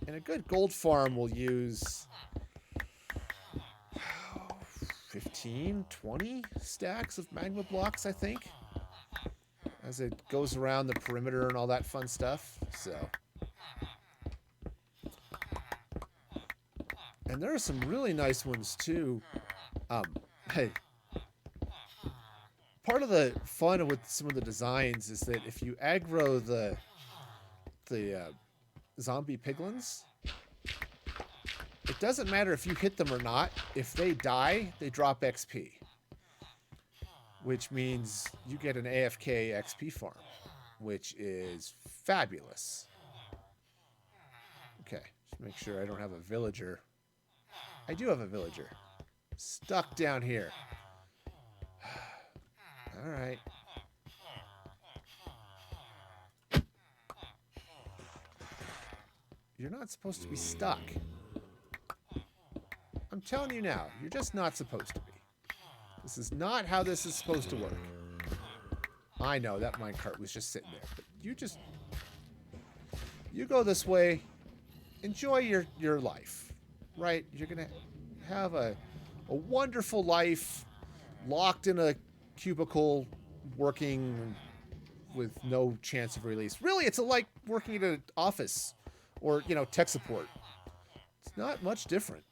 a good gold farm will use 15, 20 stacks of magma blocks, I think, as it goes around the perimeter and all that fun stuff. So, and there are some really nice ones too. Hey, part of the fun with some of the designs is that if you aggro the zombie piglins, it doesn't matter if you hit them or not. If they die, they drop XP, which means you get an AFK XP farm, which is fabulous. Okay, just make sure I don't have a villager. I do have a villager. Stuck down here. All right. You're not supposed to be stuck. I'm telling you now, you're just not supposed to be. This is not how this is supposed to work. I know, that minecart was just sitting there, but you go this way, enjoy your life, right? You're going to have a wonderful life, locked in a cubicle, working with no chance of release. Really, it's like working at an office or, tech support. It's not much different.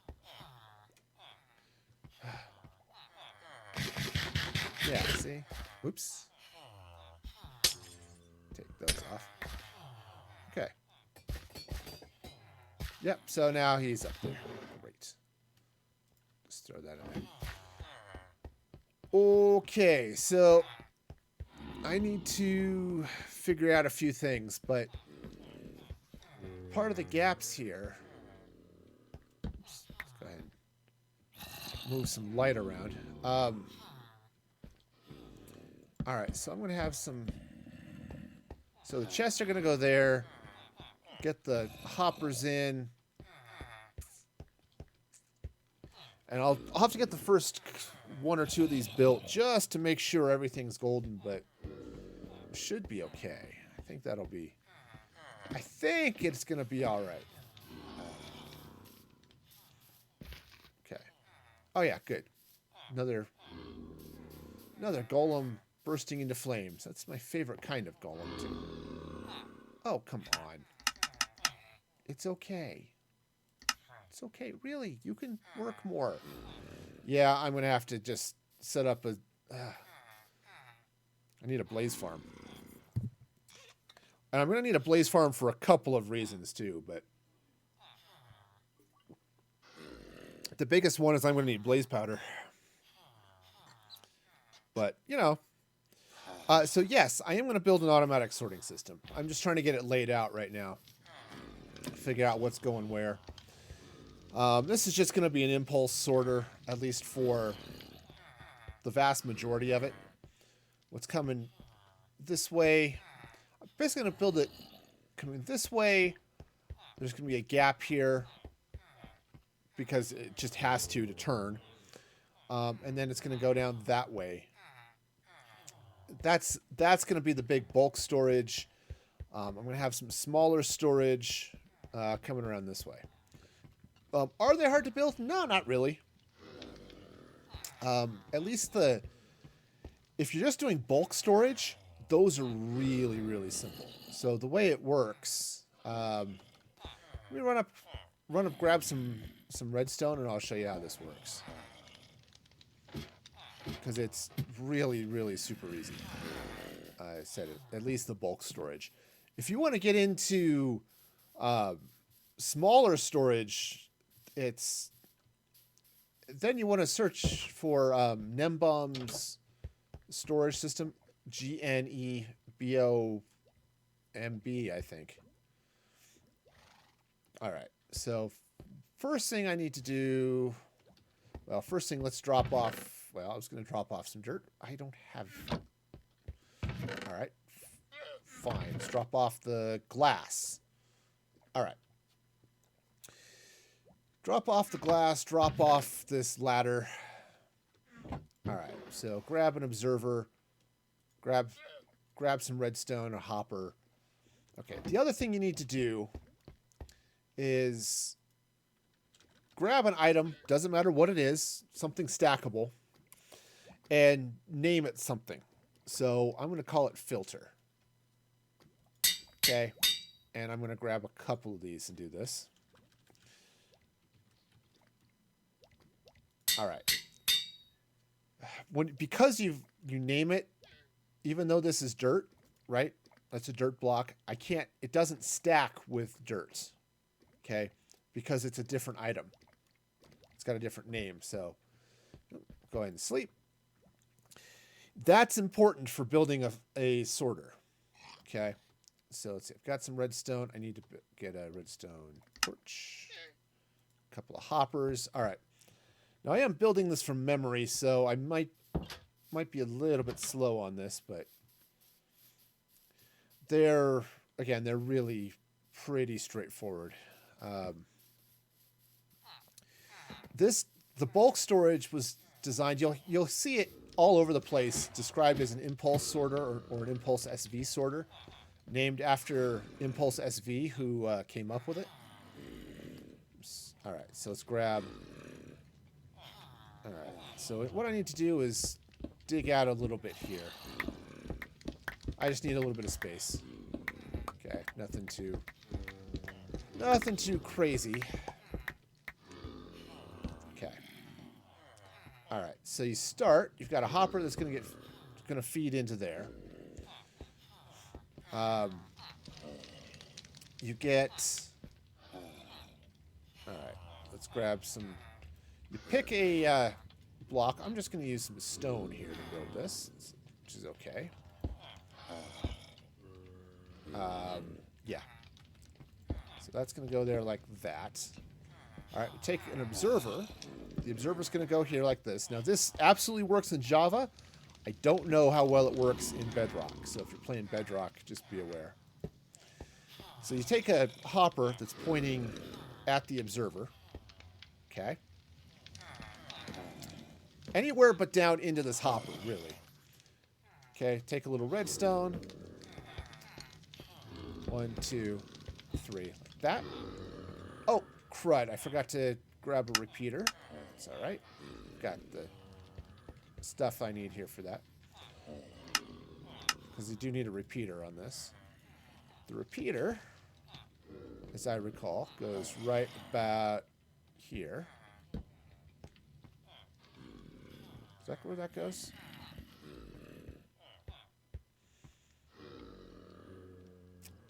Yeah, see? Oops. Take those off. Okay. Yep, so now he's up there. Great. Just throw that in there. Okay, so I need to figure out a few things, but part of the gaps here... Let's go ahead and move some light around. Alright, so I'm going to have some... So the chests are going to go there. Get the hoppers in. And I'll have to get the first one or two of these built just to make sure everything's golden, but it should be okay. I think that'll be... I think it's going to be alright. Okay. Oh yeah, good. Another golem bursting into flames. That's my favorite kind of golem, too. Oh, come on. It's okay. It's okay. Really, you can work more. Yeah, I'm going to have to just set up a... I need a blaze farm. And I'm going to need a blaze farm for a couple of reasons, too, but... The biggest one is I'm going to need blaze powder. But, so yes, I am going to build an automatic sorting system. I'm just trying to get it laid out right now. Figure out what's going where. This is just going to be an impulse sorter, at least for the vast majority of it. What's coming this way. I'm basically going to build it coming this way. There's going to be a gap here because it just has to turn. And then it's going to go down that way. That's going to be the big bulk storage. I'm going to have some smaller storage coming around this way. Are they hard to build? No, not really. At least if you're just doing bulk storage, those are really, really simple. So the way it works, let me run up, grab some redstone, and I'll show you how this works. Because it's really, really super easy. I said it, at least the bulk storage. If you want to get into smaller storage, then you want to search for Nembom's storage system, GNEBOMB, I think. All right, so first thing I need to do, well, first thing, let's drop off, well, I was going to drop off some dirt. I don't have, all right, fine, let's drop off the glass. All right. Drop off the glass, drop off this ladder. All right, so grab an observer, grab some redstone, a hopper. Okay, the other thing you need to do is grab an item, doesn't matter what it is, something stackable, and name it something. So I'm going to call it filter. Okay, and I'm going to grab a couple of these and do this. All right. Because you name it, even though this is dirt, right? That's a dirt block. It doesn't stack with dirt. Okay? Because it's a different item. It's got a different name. So go ahead and sleep. That's important for building a sorter. Okay? So let's see. I've got some redstone. I need to get a redstone torch. A couple of hoppers. All right. Now, I am building this from memory, so I might be a little bit slow on this, but they're really pretty straightforward. The bulk storage was designed, you'll see it all over the place, described as an impulse sorter or an impulse SV sorter, named after Impulse SV, who came up with it. All right, so let's grab... All right, so what I need to do is dig out a little bit here. I just need a little bit of space. Okay, nothing too crazy. Okay. All right, so you've got a hopper that's going to feed into there. You get, all right, let's grab some. You pick a block. I'm just going to use some stone here to build this, which is okay. Yeah. So that's going to go there like that. All right, we take an observer. The observer's going to go here like this. Now, this absolutely works in Java. I don't know how well it works in Bedrock. So if you're playing Bedrock, just be aware. So you take a hopper that's pointing at the observer. Okay. Anywhere but down into this hopper, really. Okay, take a little redstone. 1, 2, 3. Like that. Oh, crud. I forgot to grab a repeater. It's all right. Got the stuff I need here for that. Because you do need a repeater on this. The repeater, as I recall, goes right about here. Is that where that goes?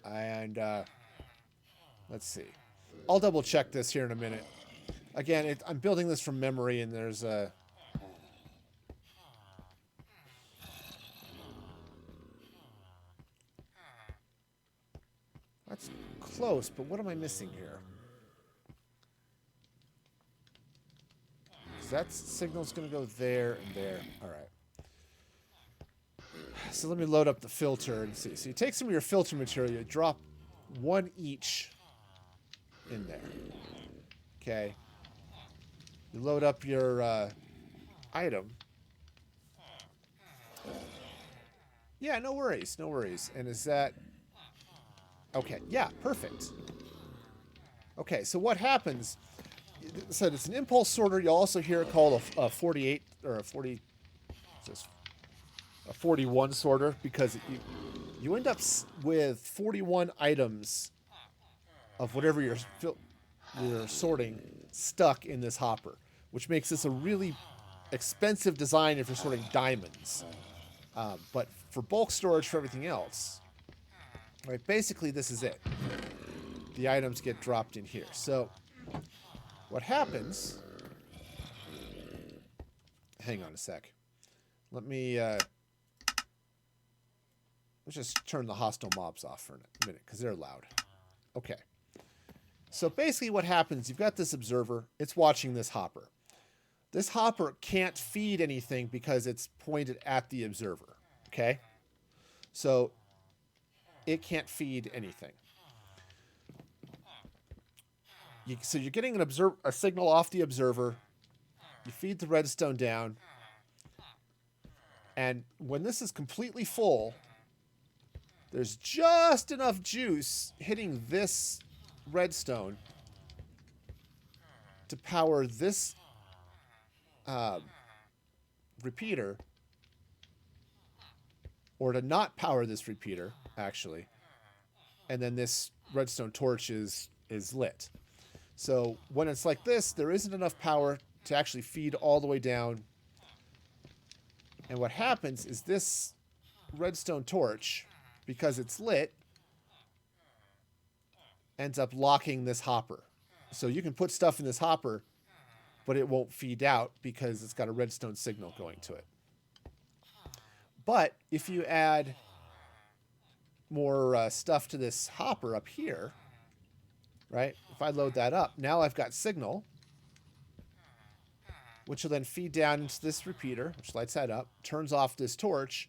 And let's see. I'll double check this here in a minute. Again, I'm building this from memory, and there's a... That's close, but what am I missing here? That signal's going to go there and there. All right. So let me load up the filter and see. So you take some of your filter material, you drop one each in there. Okay. You load up your item. Yeah, no worries, no worries. And is that... Okay, yeah, perfect. Okay, so what happens... So it's an impulse sorter. You'll also hear it called a 48 or a 40... A 41 sorter, because you end up with 41 items of whatever you're sorting stuck in this hopper, which makes this a really expensive design if you're sorting diamonds. But for bulk storage for everything else, right, basically this is it. The items get dropped in here. So what happens... Hang on a sec. Let me... Let's just turn the hostile mobs off for a minute, because they're loud. Okay. So basically what happens, you've got this observer. It's watching this hopper. This hopper can't feed anything because it's pointed at the observer. Okay? So it can't feed anything. So you're getting a signal off the observer. You feed the redstone down. And when this is completely full... There's just enough juice hitting this redstone to power this repeater, or to not power this repeater, actually. And then this redstone torch is lit. So when it's like this, there isn't enough power to actually feed all the way down. And what happens is this redstone torch... because it's lit, ends up locking this hopper. So you can put stuff in this hopper, but it won't feed out because it's got a redstone signal going to it. But if you add more stuff to this hopper up here, right? If I load that up, now I've got signal, which will then feed down into this repeater, which lights that up, turns off this torch,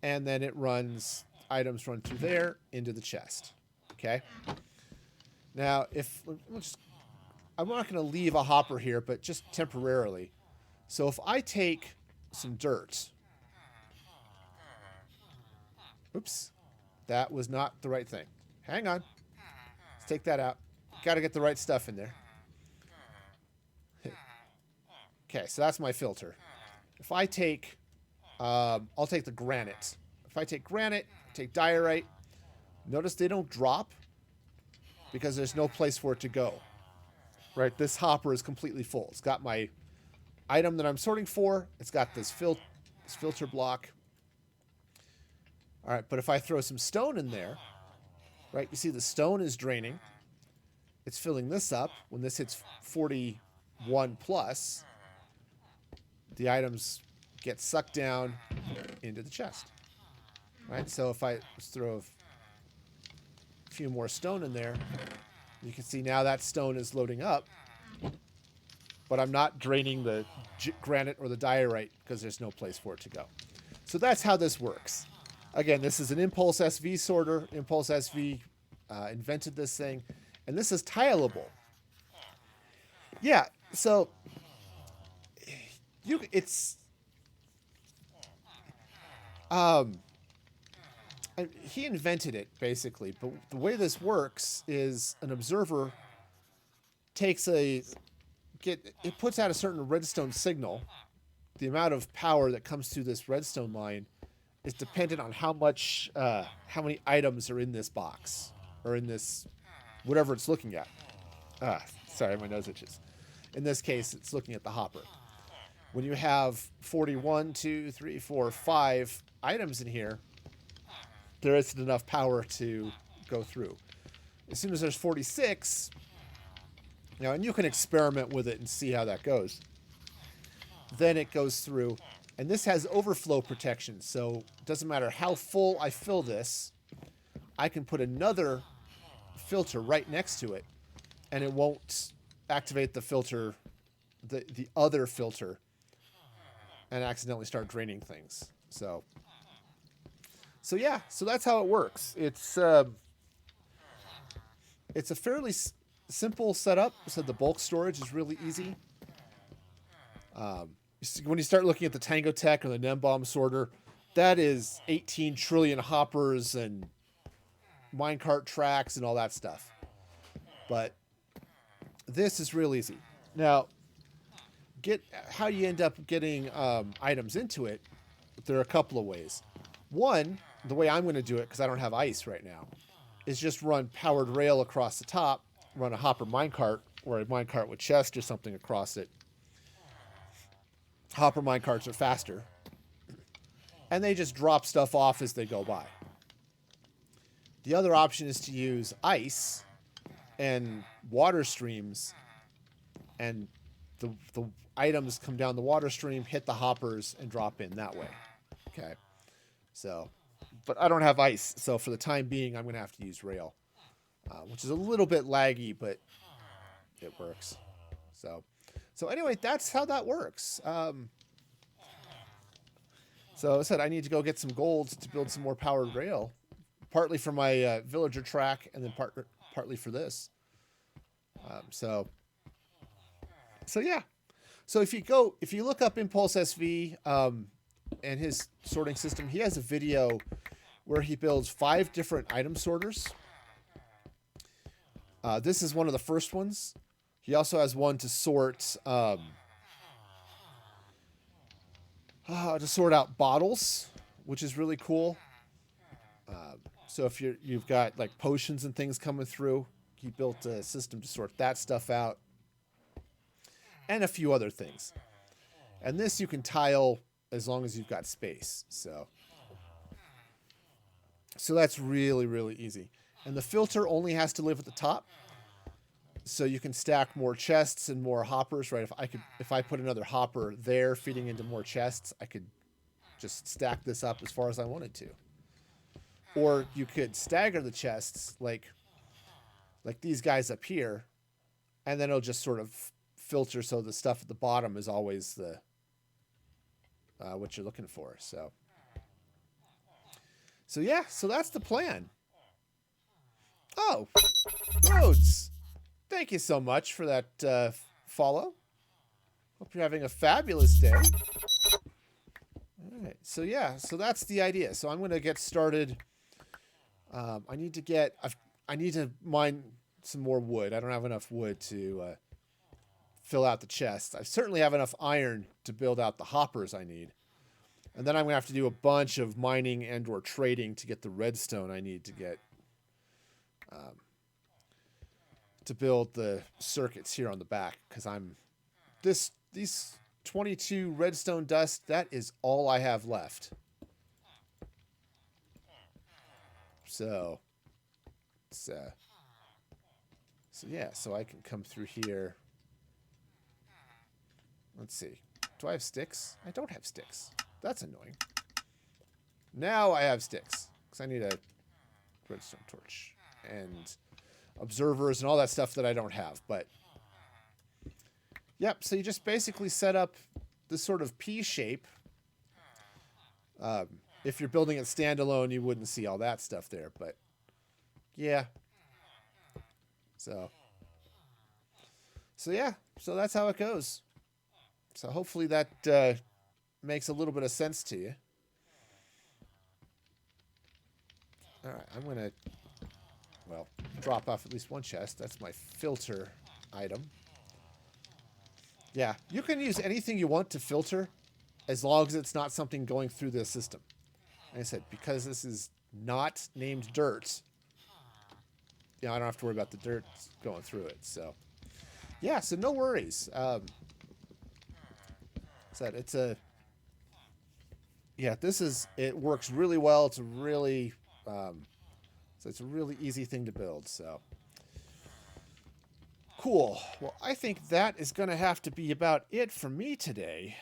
and then it runs, items run through there into the chest. Okay? Now, I'm not going to leave a hopper here, but just temporarily. So if I take some dirt. Oops. That was not the right thing. Hang on. Let's take that out. Got to get the right stuff in there. Okay, so that's my filter. If I take... I'll take the granite. If I take granite, take diorite, notice they don't drop because there's no place for it to go. Right? This hopper is completely full. It's got my item that I'm sorting for. It's got this filter block. All right, but if I throw some stone in there, right, you see the stone is draining. It's filling this up. When this hits 41 plus, the items get sucked down into the chest. Right? So if I just throw a few more stone in there, you can see now that stone is loading up, but I'm not draining the granite or the diorite because there's no place for it to go. So that's how this works. Again, this is an Impulse SV sorter. Impulse SV invented this thing, and this is tileable. Yeah, so he invented it, basically, but the way this works is an observer takes it puts out a certain redstone signal. The amount of power that comes through this redstone line is dependent on how many items are in this box, or in this, whatever it's looking at. Sorry, my nose itches. In this case, it's looking at the hopper. When you have 41, 2, 3, 4, 5 items in here, there isn't enough power to go through. As soon as there's 46, and you can experiment with it and see how that goes. Then it goes through, and this has overflow protection, so it doesn't matter how full I fill this, I can put another filter right next to it, and it won't activate the filter, the other filter, and accidentally start draining things. So yeah, so that's how it works. It's a fairly simple setup. So the bulk storage is really easy. When you start looking at the Tango Tech or the Nembomb sorter, that is 18 trillion hoppers and minecart tracks and all that stuff. But this is real easy. Now, how you end up getting items into it, there are a couple of ways. One, the way I'm going to do it, because I don't have ice right now, is just run powered rail across the top, run a hopper minecart, or a minecart with chest or something across it. Hopper minecarts are faster. And they just drop stuff off as they go by. The other option is to use ice and water streams, and the items come down the water stream, hit the hoppers, and drop in that way. Okay. So, but I don't have ice, so for the time being, I'm going to have to use rail, which is a little bit laggy, but it works. So anyway, that's how that works. So I said I need to go get some gold to build some more powered rail, partly for my villager track, and then partly for this. So yeah. So if you look up Impulse SV and his sorting system, he has a video where he builds 5 different item sorters. This is one of the first ones. He also has one to sort out bottles, which is really cool. So if you've got like potions and things coming through, he built a system to sort that stuff out, and a few other things. And this you can tile as long as you've got space. So that's really, really easy. And the filter only has to live at the top. So you can stack more chests and more hoppers, right? If I put another hopper there feeding into more chests, I could just stack this up as far as I wanted to. Or you could stagger the chests like these guys up here, and then it'll just sort of filter so the stuff at the bottom is always the what you're looking for. So yeah, so that's the plan. Oh, Rhodes. Thank you so much for that follow. Hope you're having a fabulous day. All right. So yeah, so that's the idea. So I'm going to get started. I need to mine some more wood. I don't have enough wood to fill out the chest. I certainly have enough iron to build out the hoppers I need. And then I'm going to have to do a bunch of mining and or trading to get the redstone I need to get to build the circuits here on the back, because these 22 redstone dust, that is all I have left. So yeah, so I can come through here. Let's see. Do I have sticks? I don't have sticks. That's annoying. Now I have sticks, because I need a redstone torch and observers and all that stuff that I don't have. But yep, so you just basically set up this sort of P shape. If you're building it standalone, you wouldn't see all that stuff there, but yeah. So yeah, so that's how it goes. So hopefully that makes a little bit of sense to you. All right, I'm going to, drop off at least one chest. That's my filter item. Yeah, you can use anything you want to filter as long as it's not something going through the system. Like I said, because this is not named dirt, I don't have to worry about the dirt going through it. So, yeah, so no worries. It works really well. It's a really, it's a really easy thing to build. So cool. Well, I think that is going to have to be about it for me today.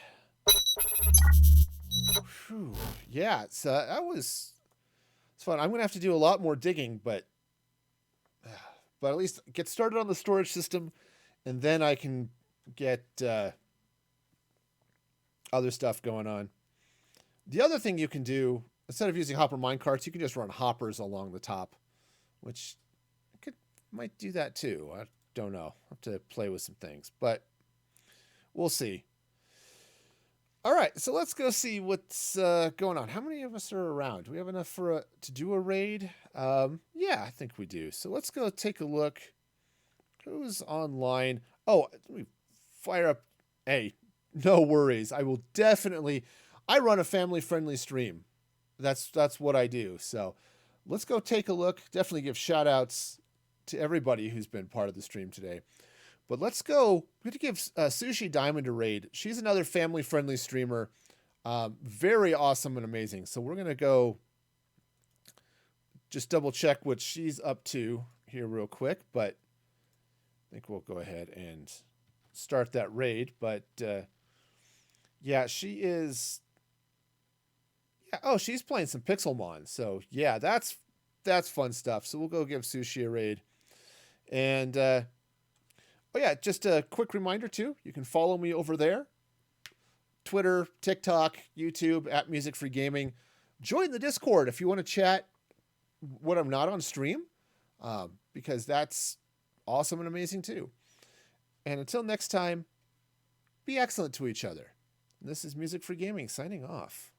Whew. Yeah, so it's fun. I'm going to have to do a lot more digging, but at least get started on the storage system, and then I can get other stuff going on. The other thing you can do, instead of using hopper minecarts, you can just run hoppers along the top, which might do that too. I don't know. I'll have to play with some things, but we'll see. All right, so let's go see what's going on. How many of us are around? Do we have enough to do a raid? Yeah, I think we do. So let's go take a look. Who's online? Oh, let me fire up. Hey, no worries. I will definitely. I run a family-friendly stream. That's what I do. So let's go take a look. Definitely give shout-outs to everybody who's been part of the stream today. But let's go. We have to give Sushi Diamond a raid. She's another family-friendly streamer. Very awesome and amazing. So we're going to go just double-check what she's up to here real quick. But I think we'll go ahead and start that raid. But, yeah, she is... Yeah, oh, she's playing some Pixelmon. So, yeah, that's fun stuff. So we'll go give Sushi a raid. And... oh, yeah, just a quick reminder, too. You can follow me over there. Twitter, TikTok, YouTube, at Music Free Gaming. Join the Discord if you want to chat when I'm not on stream, because that's awesome and amazing, too. And until next time, be excellent to each other. This is Music Free Gaming signing off.